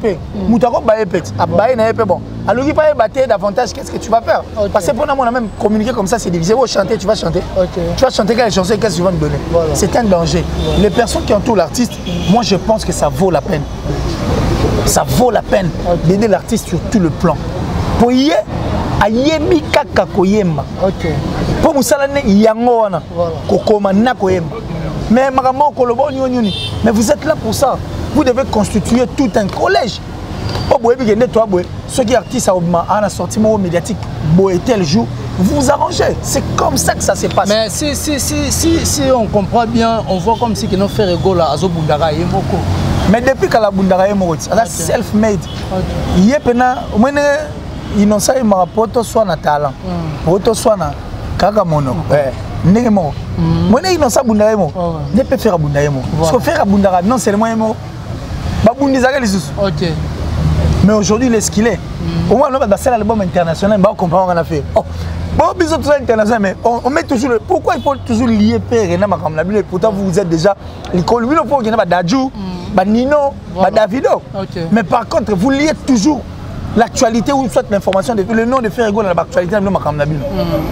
alors il va battre davantage qu'est-ce que tu vas faire parce que pour nous même communiquer comme ça c'est divisé. Chanter tu vas chanter tu vas chanter quelle chanson qu'est-ce que tu vas me donner. C'est un danger. Les personnes qui entourent l'artiste, moi je pense que ça vaut la peine. Ça vaut la peine d'aider l'artiste sur tout le plan. Pour y ayemi kaka koyemba. Pour musalane yango wana kokoma na koyemba. Mais vous êtes là pour ça. Vous devez constituer tout un collège. Ceux qui artistes à sorti médiatique, tel jour, vous arrangez. C'est comme ça que ça se passe. Mais si on comprend bien, on voit comme si nous faisons rigoler à Zobundara et Moko. Mais depuis que la Bundara est morte, elle est self-made. Il y a des gens qui ont rapport soit na talent, soit na kagamono. Moi, je ne sais pas faire Bundara. Parce que faire Bundara, non seulement mais aujourd'hui, il est ce qu'il est. Au moins, on a fait l'album international, on comprend ce qu'on a fait. Bon, international, mais on met toujours. Pourquoi il faut toujours lier Père et pourtant, vous êtes déjà. Il faut qu'il y ait Dadju, Nino, Davido. Mais par contre, vous liez toujours l'actualité ou soit l'information, le nom de Ferrego dans l'actualité.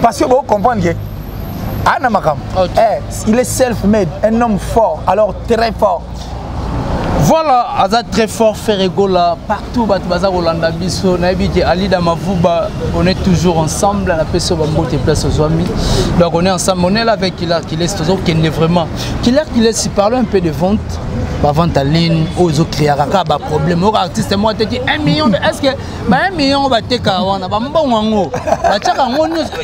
Parce que vous comprenez que. Il est self-made, un homme fort, alors très fort. Voilà, Aza très fort, Ferrego là, partout, Baza Rolanda Bisso, Nabi Ali Damavouba, on est toujours ensemble, la personne va place aux amis. Donc on est ensemble, on est là avec Killer Kiles, toujours qui est vraiment. Killer Kiles, il parle un peu de vente, vente en ligne, aux autres clients, problème, aux artistes, moi, tu dis 1 million, est-ce que 1 million va te kawana, bon wango,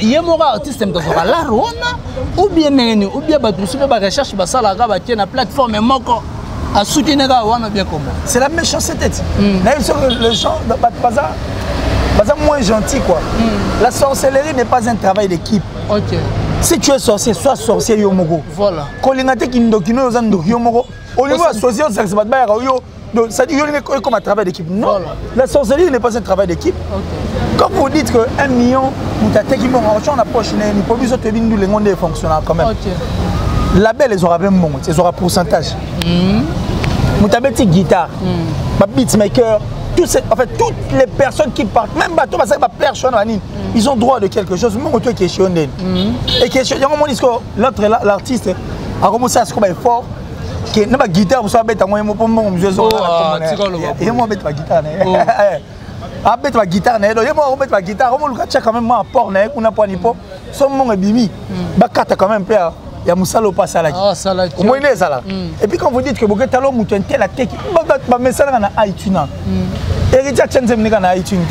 il y a mon artiste, ou bien, recherche, la plateforme, à soutenir bien comment. C'est la méchanceté. Les gens sont moins gentils quoi. La sorcellerie n'est pas un travail d'équipe. Si tu es sorcier, sois sorcier yomogo. Voilà. Kolingate kindokino yomogo. Au niveau associé, ça se bat yo Donc ça dit comme un travail d'équipe. Non, la sorcellerie n'est pas un travail d'équipe. Quand vous dites que 1 million, vous avez qui on approche, les produits sont les mondes fonctionnels quand même. La belle, ils auront même ils auront pourcentage. Vous avez une guitare, beatmaker, en fait, toutes les personnes qui partent, même bateau, ils ont droit de quelque chose. Même toi qui es questionné. Et question, l'autre, l'artiste, a commencé à se faire fort. Que na ba guitare vous savez ta moi pour moi je zo et moi mettre ma guitare a mettre ma guitare na et moi mettre ma guitare on le quand même à port na kuna point nipo son mon bimi ba kata quand même père ya musalo pas ça là comment il est ça là et puis quand vous dites que vous talon mutu tel la tech ba message na iTunes héritier chance me na iTunes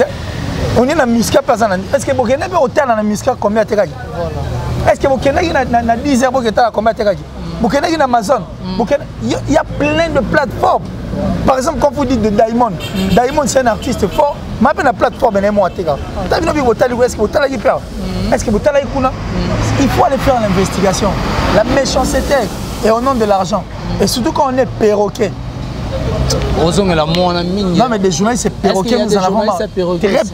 on est na musique personne est-ce que vous connaissez pas autant na musique combien te gagner est-ce que vous connaissez na 10 heures que tu as combien te gagner vous connaissez Amazon, il y a plein de plateformes. Par exemple, quand vous dites de Diamond, Diamond c'est un artiste fort, mais la plateforme est moi. Est-ce que vous avez Est-ce que vous avez il faut aller faire l'investigation. La méchanceté est au nom de l'argent. Et surtout quand on est perroquet. Non mais des journalistes c'est perroquet, nous en avons marre. Très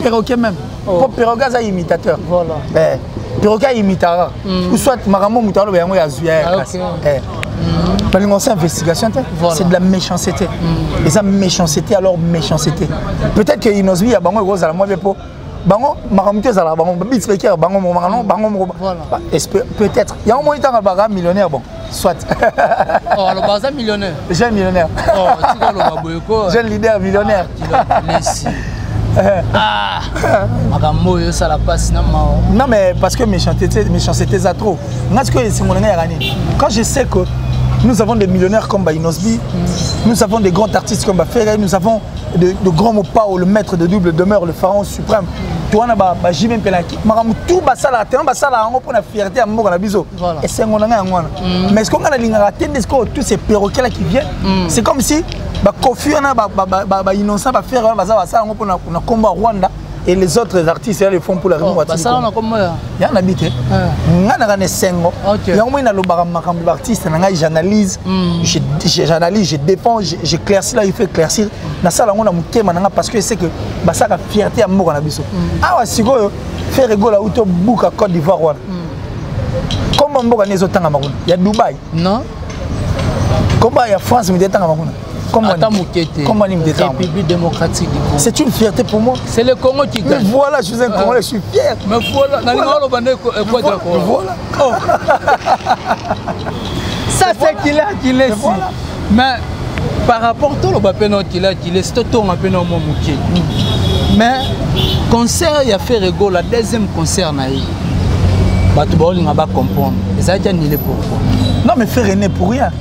perroquet même. Pour perroquet c'est imitateur. Voilà. Perroquet imitara. Ou soit Maramo Moutalo et Yango c'est investigation, c'est de la méchanceté. Et ça méchanceté alors méchanceté. Peut-être que Inosbi a bango rose à la moi pour bango Maramute à la bango beatmaker bango bango peut-être. Il y a un moment où baga millionnaire bon. Soit. Oh, le bazar millionnaire. Jeune millionnaire. Oh, tu vois le baboueko. Jeune leader millionnaire. Merci. Ah, ça la passe non mais parce que méchanceté ça trop. Quand je sais que nous avons des millionnaires comme Inosbi, nous avons des grands artistes comme Ferré, nous avons de grands mots pas le maître de double demeure, le pharaon suprême. Toi on a Jimmy Pelaki, tout basala, tellement basala on pour la fierté à mon biso. Et c'est mon mais est-ce qu'on a la tous ces perroquets là qui viennent, c'est comme si Kofi on a innocent va faire ça on a combat Rwanda. Et les autres artistes ils le font pour la réunion. Il y en a habité. J'analyse, je défends, j'éclaircis là, il faut éclaircir. Parce que c'est que ça a fierté à moi. Ah, si vous faites rigoler à Outobouc à Côte d'Ivoire. Comment il y a Dubaï. Non. Comment il y a France, mais comment République démocratique du Congo. C'est une fierté pour moi. C'est le Congo qui gagne. Mais voilà, je suis un Congolais, je suis fier. Mais voilà, voilà. Ça c'est qu'il est. Mais par rapport à tout le qu'il est, c'est tout un peu normal. Mais concert, il a fait rigolo, la deuxième concert naïf. On va comprendre. Et ça a été annulé pourquoi. Non mais faire René pour rien.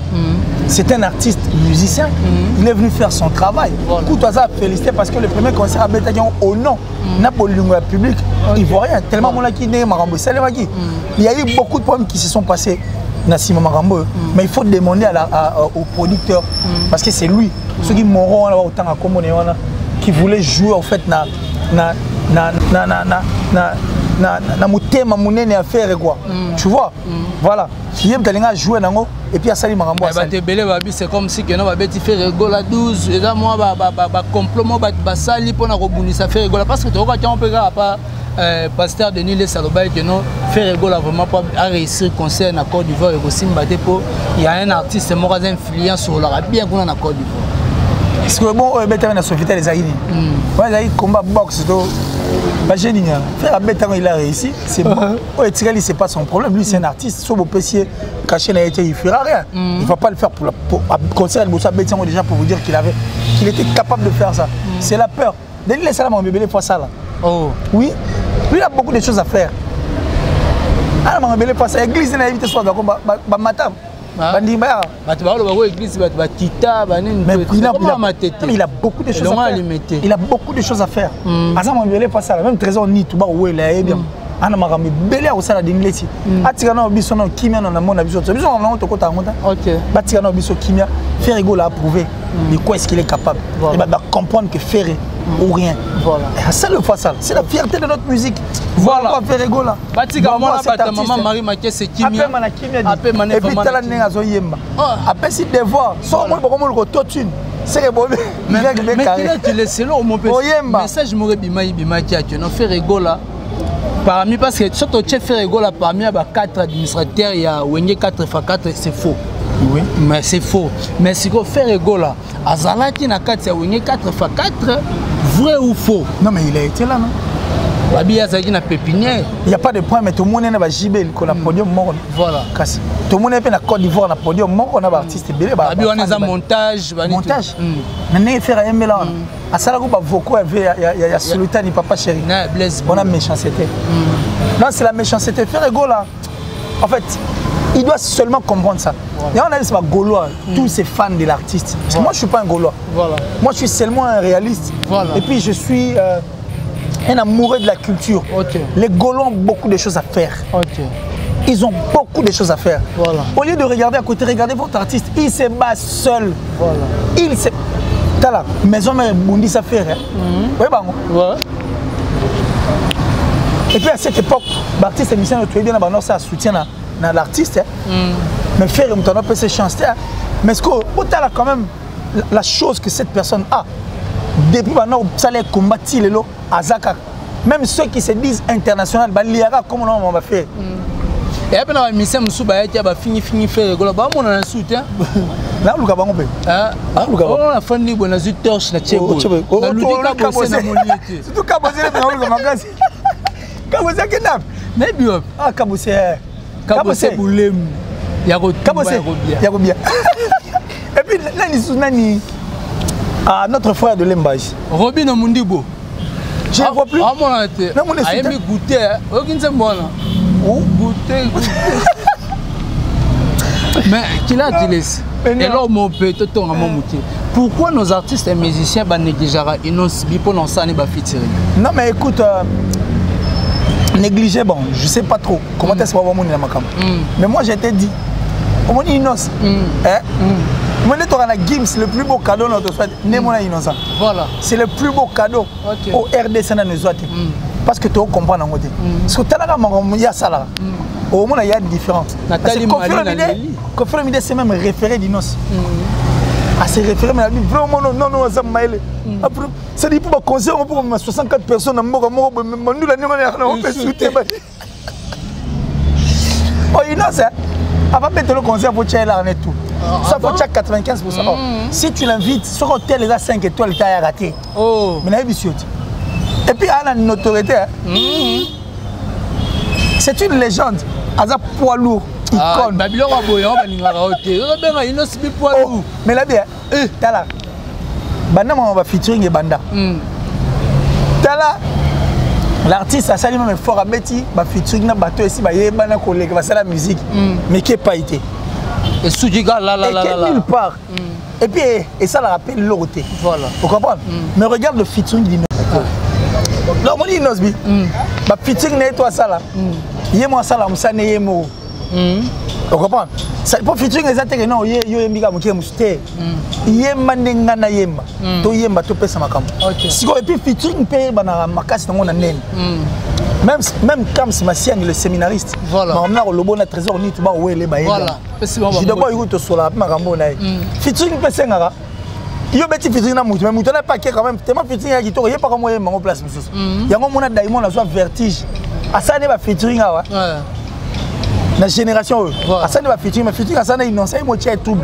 C'est un artiste musicien. Il est venu faire son travail. Tout ça félicité parce que le premier concert a été au nom n'a pas le public ivoirien. Tellement mon qui n'est Marambo. Il y a eu beaucoup de problèmes qui se sont passés Nassima Marambo. Mais il faut demander au producteur parce que c'est lui. Ceux qui mourront autant à Comoné qui voulaient jouer en fait tu vois, voilà. Il y a joué et puis à Sali Marambo. C'est comme si on avait fait rigolo à 12 et là moi complètement sali pour rebondir ça fait rigolo parce que tu vois qu'on peut pas pasteur Denis Les Salobaï que non fait rigolo vraiment pas à réussir concert en Côte d'Ivoire et aussi il y a un artiste mort influent sur la bien qu'on en Côte d'Ivoire. Parce que bon, on a sauvé les Aïnis. Ouais, les combat boxe, il a réussi. C'est bon. Etirali, c'est pas son problème. Lui, c'est un artiste. Sur vos pessiers cachés, il ne fera rien. Il ne va pas le faire pour concert. Déjà pour vous dire qu'il était capable de faire ça. C'est la peur. Denis Les Salam, mon bébé, fois ça là. Oui. Lui, il a beaucoup de choses à faire. Ah, mon bébé, fois ça. L'église, il a évité soit d'accord. Matam. Mais il a beaucoup de choses à faire. Il a beaucoup de choses à faire. Même trésor ni tout bas où il est bien. Ana marambi belé au sala d'inglesi. Atikana obiso na kimia na mona biso. Biso na to kota ngota. OK. Batikana obiso kimia faire rigolo à prouver de quoi est-ce qu'il est capable. Et bah comprendre que faire ou rien. Voilà. C'est le façal, c'est la fierté de notre musique. Voilà, faire rigolo. Batika mona bata maman Marie Maké c'est kimia. Après mana kimia. Après mané et puis tala nenga zo yemba. Après si devoir, so moi beaucoup mo ko totune. c'est que bon mais tu laisses là mon message m'aurait bima qui a tu non fait rigola parmi parce que surtout tu fais rigola parmi à 4 administrateurs il y a 4x4 c'est faux. Oui, mais c'est faux. Mais si on fait rigola azalaki na 4 4x4 vrai ou faux? Non mais il a été là non. Babi azaki na pépinière. Il y a pas de point mais tout le monde na ba JB qu'on a podium mort. Voilà. Tout le monde est na Côte d'Ivoire na podium mort on a ba artiste belé ba. Babi on a montage, montage. Na né faire un mélange. À ça là ko ba voko il y a Sultani papa chéri. On a méchanceté. Non, c'est la méchanceté faire rigolo là. En fait, il doit seulement comprendre ça. Et on a dit c'est pas Gaulois, tous ces fans de l'artiste. Parce que moi je suis pas un Gaulois. Voilà. Moi je suis seulement un réaliste. Voilà. Et puis je suis un amoureux de la culture. Okay. Les Gaulois ont beaucoup de choses à faire. Okay. Ils ont beaucoup de choses à faire. Voilà. Au lieu de regarder à côté, regardez votre artiste. Il se bat seul. Voilà. Il se... T'as la maison mère Bundi ça fait. Oui, bah, ouais. Et puis à cette époque, l'artiste émission de bien dans ça soutient l'artiste. Mais faire un peu ses chances. Mais ce que là quand même la chose que cette personne a depuis maintenant ça les combattre les lots à Zaka. Même ceux qui se disent international, bah liara comment on va faire. Et après la mission Moussouba qui a fini faire rigolo bah mon a soutien. Là Luka bango be. Ah Luka. On a fait ni bonne torche na Tchego. Na Ludika bossé na moliete. Surtout Kabosé na Luka magasi. Kabosé kidnap. Mais bien. Ah Kabosé. Kabosé boulem. Kabosé. Yakobia. Et puis nani ah notre frère de Lembage. Robin Mundibo. Je ne vois plus. Ah mon été. Non mon été. Aïe me goûter. Aucun c'est bon. Où goûter. Mais qui l'a dit et là mon petit ton à mon moutier. Pourquoi nos artistes et musiciens négligera ils n'ont pas lancé ni featuring? Non mais écoute négliger bon, je sais pas trop comment est-ce qu'on va monter dans ma cam. Mais moi j'ai été dit au moins innocent. Moi tu auras la Gims le plus beau cadeau notre souhaite né mon innocent. Voilà. C'est le plus beau cadeau au RDC dans nos ouates. Parce que tu comprends en côté. Parce que tu as il y a ça là. Au moins il y a différent. Confirmé c'est même référé d'Inos. À ces référés mais vraiment non ça m'a aidé. Ça dit pour conseiller pour 64 personnes nous la on peut soutenir. Oh Inos avant mettre le concert pour tirer là tout. Ça faut chaque 95%. Si tu l'invites sur hôtel les 5 étoiles tu as raté. Oh. Mais et puis elle a une notoriété. C'est une légende. Elle a poids lourd. Icône. Mais là bien. T'as là. Banda on va featuring et Banda. T'as là. L'artiste a sali même fort à Betty, va featuring na bateau ici, va y bana collègue, va faire la musique, mais qui est pas été. Et Soudiga là nulle part. Et puis et ça la rappelle l'autre. Voilà. Vous comprenez? Mais regarde le featuring d'Inos. Là on dit Inosbi. Bah featuring n'est toi ça là. Yemo ça là, ça n'est yemo. Vous comprenez? Ça pour featuring les attaques non yo yembiga mukie musté. Yemba ndenga na yemba. To yemba to pesa makam. Si et puis featuring pe bana makasi na ngona nene. Même comme si Massiang le séminariste. Voilà. Mais on a le bon trésor ni tout bas où elle est baillée. Voilà. Je dois pas écouter sur la marambo là. Featuring pe sengara. Yo beti featuring na mutu mais mutu na pas quand même tellement featuring ya kitoko yé pas comme moi en place monsieur. Yango mona Diamond la soit vertige. Asa ne ba featuring awa. La génération asa ne ba featuring mais featuring asa na innocent mo tia tout.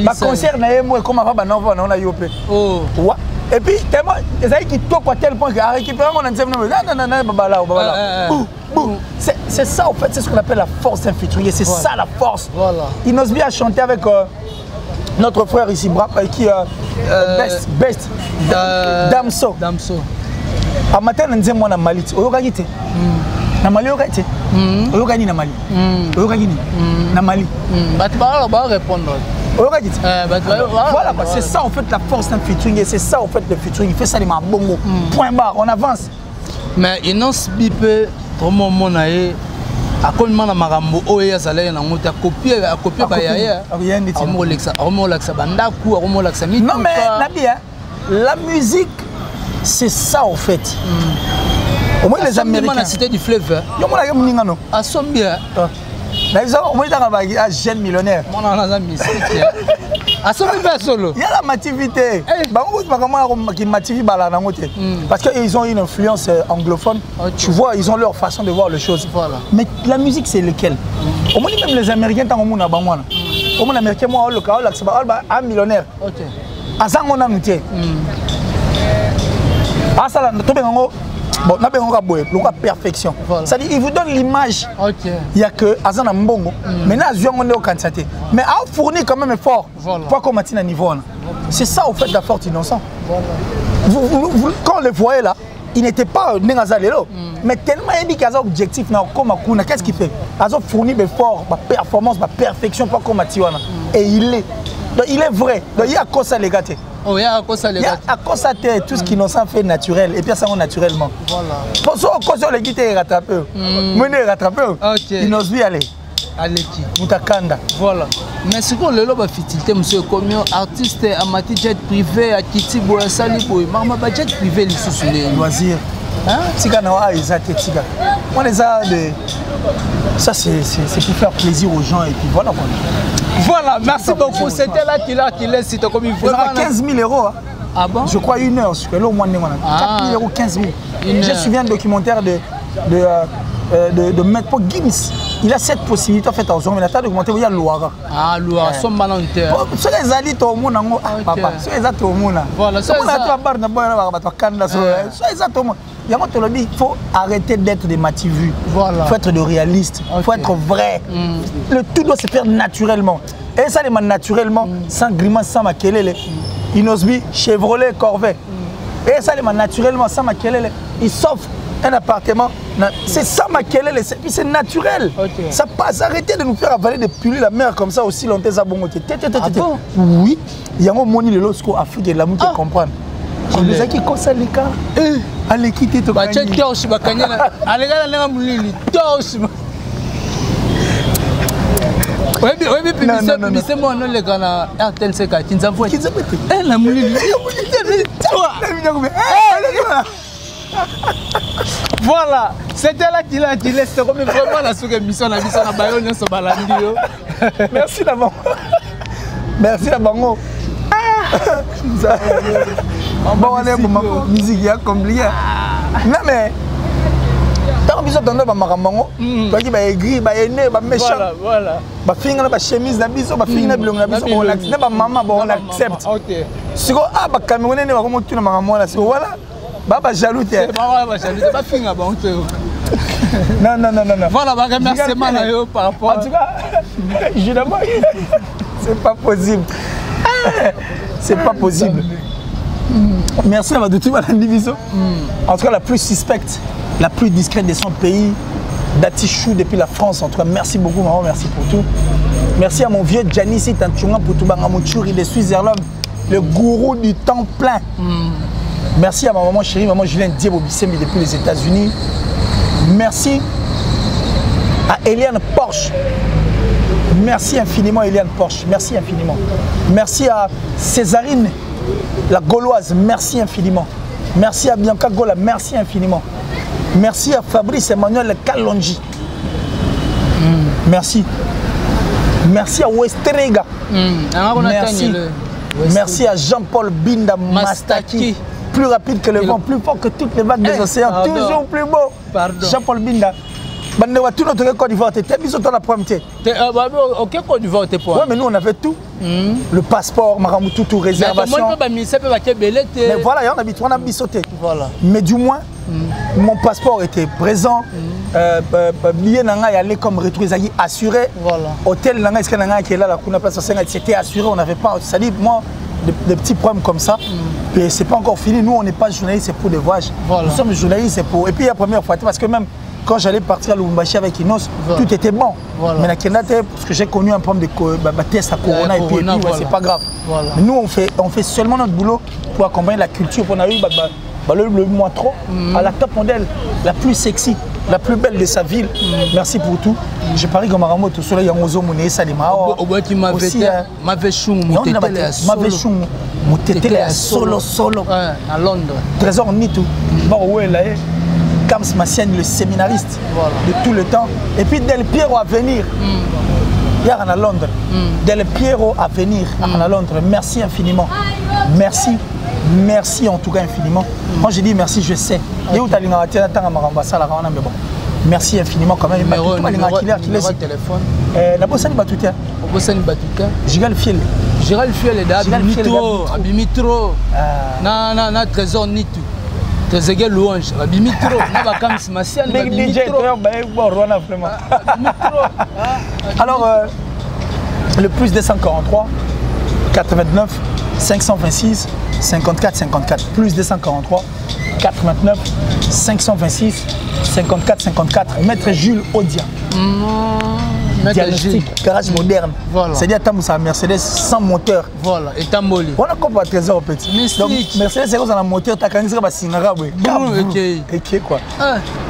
Ba concert na yemo comme avant na na yopé. Oh. Et puis tellement ça qui toque à tel point que à récupérer mon ancien c'est ça en fait, c'est ce qu'on appelle la force d'un featuring, c'est ça la force. Voilà. Inosbi a chanté avec notre frère ici qui Best Damso. À matin on disait moi na Mali oyokaki te na Mali oyokaki te oyokani na Mali oyokaki ni na Mali ba répondre. Voilà, c'est ça en fait la force d'un featuring et c'est ça en fait le featuring. Il fait ça les mains bongo. Point barre, on avance. Mais il n'en se bip trop mon aïe. À quoi demande à Marambo Oya Salé na monte à copier bah yaya. Rien n'est dit. Romolaxa bandaku, Romolaxa mi. Non mais la musique c'est ça en fait. Au moins les Américains. La cité du fleuve. Yo mon aïe mningano. À Sombia. Là ils ont au moins dans un jeune millionnaire. Mon a un mystique. À son niveau solo. Il y a la mativité. Parce qu'ils ont une influence anglophone. Tu vois, ils ont leur façon de voir les choses. Voilà. Mais la musique, c'est lequel? Au moins, même les Américains, tant au monde, au moins, Américain, moi, un millionnaire. Ok. À ça, on a noté. Ah, ça, bon, on a perfection. C'est-à-dire, il vous donne l'image. Il n'y a que Azana Mbongo. Maintenant, on est au Kansate. Mais à fournir quand même effort pour qu'on maintienne un niveau. C'est ça, au fait, la forte innocent. Quand on le voyait là, il n'était pas Nengazalelo. Mais tellement il dit qu'il y a un objectif, qu'est-ce qu'il fait? Il a fourni des efforts, des performances, des perfections pour qu'on maintienne. Et il est. Donc, il est vrai. Donc, il y a quoi ça les gâter. Oh, il y a quoi ça les gâter. Il y a quoi ça tout ce qui nous fait naturel. Et puis ça va naturellement. Voilà. Pour ça, quand on les guides, il rattrape. Mener rattraper. Il n'ose plus aller. Allez qui Moutakanda. Voilà. Mais ce qu'on le lobe fitilité, monsieur, comme artiste, amati jet privé, à Kiti, Boya Sali, Boy, Marma jet privé, les sous les loisirs. Hein? Tiganawa, ils ont Tiga. On les a de. Ça, c'est pour faire plaisir aux gens et puis voilà quoi. Voilà, merci beaucoup. C'était là qu'il est, c'était comme il faut. 15 000 euros. Hein. Ah bon? Je crois 1 heure, parce que là au moins 4 000 euros, 15 000. J'ai suivi un documentaire de Maître Gims. Il a cette possibilité en fait en mais il documentaire il y a Louara. Ah Louara, son malhonnête. Ce les ali to mona ngo papa, ce les to mona. Voilà, ce les to bar na boya ba to kanda so. Ce les to mona. Yango te le dit, il faut arrêter d'être des mativu. Voilà. Il faut être de réaliste, il faut être vrai. Le tout doit se faire naturellement. Et ça les naturellement, sans grimace, sans makelele. Inosbi, Chevrolet, Corvette. Et ça les naturellement, sans makelele. Il s'offre un appartement, c'est ça ma kelele, c'est naturel. Ça passe, arrêtez de nous faire avaler de puller la mer comme ça aussi longtemps. Oui, il y a un moni le losco Afrique et la mouille qui comprend. Je les ai qui conseillent les cas. Allez quitter ton bah tu torche ba kanyana. Allez gars là mulili torche. Oui, mais c'est moi non les gars là RTL CK qui nous envoie. Eh la mulili. Voilà, c'était là qu'il a dit, c'est comme vraiment la sous-émission, la mission à Bayonne, ce balandio. Merci d'abord. Merci d'abord. Bon, on est pour ma musique, il y a compliqué. Non, mais. Tant que vous entendez ma maman, toi qui vas aigri, va aîné, va méchant. Voilà. Va finir la chemise, la biso, va finir la blonde, la biso, on accepte. Pas maman, on accepte. Ok. Si vous avez un Camerounais, on va remonter la maman là. Voilà. Baba jaloux t'es. Baba jaloux, c'est pas fini avant te. Non. Voilà, bah remerciement par rapport. En tout cas, je d'abord c'est pas possible. C'est pas possible. Merci à tout la division. En tout cas, la plus suspecte, la plus discrète de son pays, Datichou depuis la France. En tout cas, merci beaucoup maman, merci pour tout. Merci à mon vieux Janissi Tanchunga pour tout Bangamoutchouri de Switzerland, le gourou du temps plein. Merci à ma maman chérie, maman Julien Diebo Bissemi depuis les États-Unis. Merci à Eliane Porsche. Merci infiniment Eliane Porsche. Merci infiniment. Merci à Césarine, la Gauloise. Merci infiniment. Merci à Bianca Gola. Merci infiniment. Merci à Fabrice Emmanuel Kalonji. Merci. Merci à Westerega. Merci. Merci à Jean-Paul Binda Mastaki. Plus rapide que le vent, plus fort que toutes les vagues des océans, toujours plus beau. Jean-Paul Binda. Tout notre Côte d'Ivoire, tu es mis sur la première. Ok, Côte d'Ivoire, tu es Oui, mais nous on avait tout. Le passeport, Maramoutou, tout, réservation. Mais voilà, on habite, on a bisauté. Voilà. Mais du moins, mon passeport était présent. Billet Nanga y allait comme retour, ils assuré. Voilà. Hôtel Nanga, qui est là, la place, c'était assuré, on n'avait pas. Ça dit, moi, des petits problèmes comme ça. Et c'est pas encore fini. Nous, on n'est pas journalistes, c'est pour des voyages. Voilà. Nous sommes journalistes, c'est pour. Et puis la première fois, parce que même quand j'allais partir à Lubumbashi avec Inos, tout était bon. Voilà. Mais parce que j'ai connu un problème de test à Corona, et puis voilà. C'est pas grave. Voilà. Mais nous, on fait seulement notre boulot pour accompagner la culture. On a eu le mois trop à la top modèle, la plus sexy, la plus belle de sa ville. Merci pour tout. Je parie que Maramo, tout cela, il y a un ozo, mon Salima. Moutetele à solo. À Londres. Trésor Nitou. Kams Massienne, le séminariste de tout le temps. Et puis Del Piero à venir. Il y a à Londres. Del Piero à venir à Londres. Merci infiniment. Merci. Merci en tout cas infiniment. Moi je dis merci, je sais. Merci infiniment quand même. Numéro téléphone. La bosse Batouta. Gigal Fiel. Giral Fiel est Abimitro. Na trésor Nitu. Trésor Louange. Abimitro. Na bakam Smasian. Alors le plus 243 89 526 54 54 plus 243 89 526 54 54 Maître Jules Odia. Diagnostic, garage moderne. Voilà. C'est-à-dire que un Mercedes sans moteur. Voilà, et tamboli. On a compris trésor petit. Donc Mercedes c'est un moteur, ta canisse va singara ok quoi.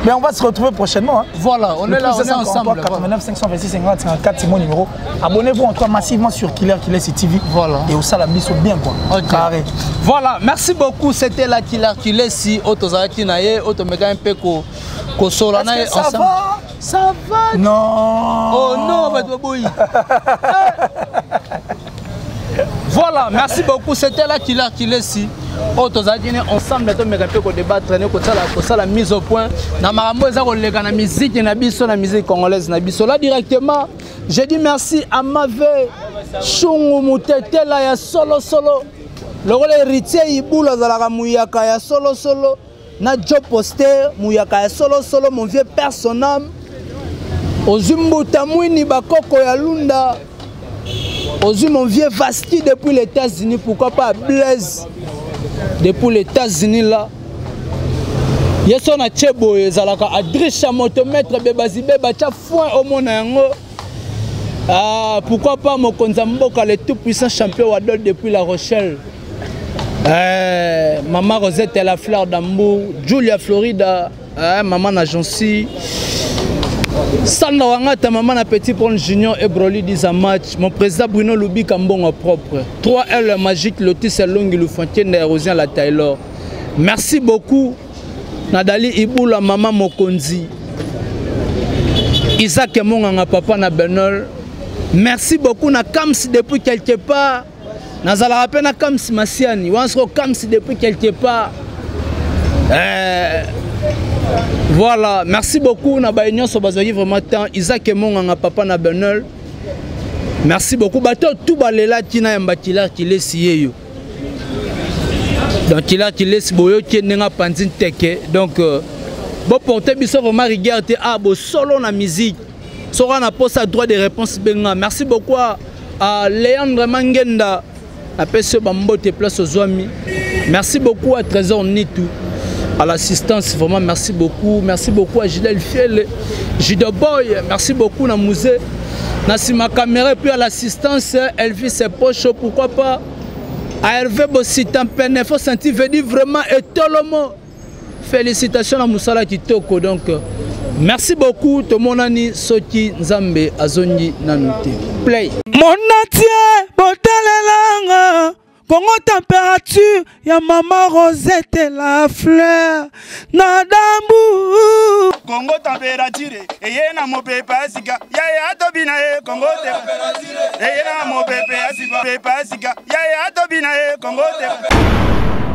Mais on va se retrouver prochainement. Voilà, on est là, on est ensemble. 89 526 50 54 c'est mon numéro. Abonnez-vous encore massivement sur Killer TV. Voilà. Et au Salabiso bien quoi. Carré. Voilà, merci beaucoup. C'était la Killer si Otozarati naye, Otomega un peu ko solana ensemble. Ça va? Non. Oh non, voilà, merci beaucoup. C'était la Killer si. Ensemble, nous débattre, la mise au point. La musique congolaise. Là directement, je dis merci à Mavé, Chungu Mutete, la solo. Le rôle héritier, Iboula Zalaga Mouyaka, ya solo. Na job poster, Mouyaka, ya solo, mon vieux personnage. Ozumbuta Mouini Bakoko ya Lunda. Ozum mon vieux Vasti depuis les États-Unis, pourquoi pas Blaise depuis les États-Unis là. Yeso na Chebo ezalaka Adrisha motomètre Bebazibe bacha foin au monango. Ah pourquoi pas Mokonza Mboka le tout puissant champion Wadol depuis La Rochelle. Maman Rosette la fleur d'amour, Julia Florida, maman Najonsi. Sanda Wangata, maman na petit pour junior et Broly 10 match. Mon président Bruno Loubi Kambongo propre. 3L magique, Lotus Longi Loufontienne d'érosion la Taylor. Merci beaucoup. Nadali Iboula, maman Mokonzi. Isaac Monganga, papa na Benol. Merci beaucoup. Na Kams depuis quelque part. Nazala rappelle na Kams Massiani. Wansro Kams depuis quelque part. Voilà, merci beaucoup. Na baignon so bazoyi vraiment temps. Isaac Monganga papa na Benol. Merci beaucoup. Bato tout balela tina yambakila kile siyeyo. Donc il a kile siboyo qui nenga panzin teke. Donc bon porter biso vraiment regarder bo solo na musique. Sora na poste à droit de réponse benga. Merci beaucoup à Léandre Mangenda. À PC Bambote place aux Zouami. Merci beaucoup à Trésor Nitu. À l'assistance, vraiment merci beaucoup. Merci beaucoup à Gilles Fiel, Judo Boy, merci beaucoup à Musée. Merci ma caméra, puis à l'assistance, Elvis et Pocho, pourquoi pas. À Hervé Bossitan Pene, il faut sentir venir vraiment et tout le monde. Félicitations à Moussala Kitoko. Donc, merci beaucoup. Tout le monde a dit Soki Nzambe Azoni Nanouté. Play. Mon atier, Botalelanga. Congo température, ya maman Rosette la fleur, Nadambu. Congo température, et na mo pepa sika, ya tobina Congo température, et na mo pepa sika, ya tobina Congo température.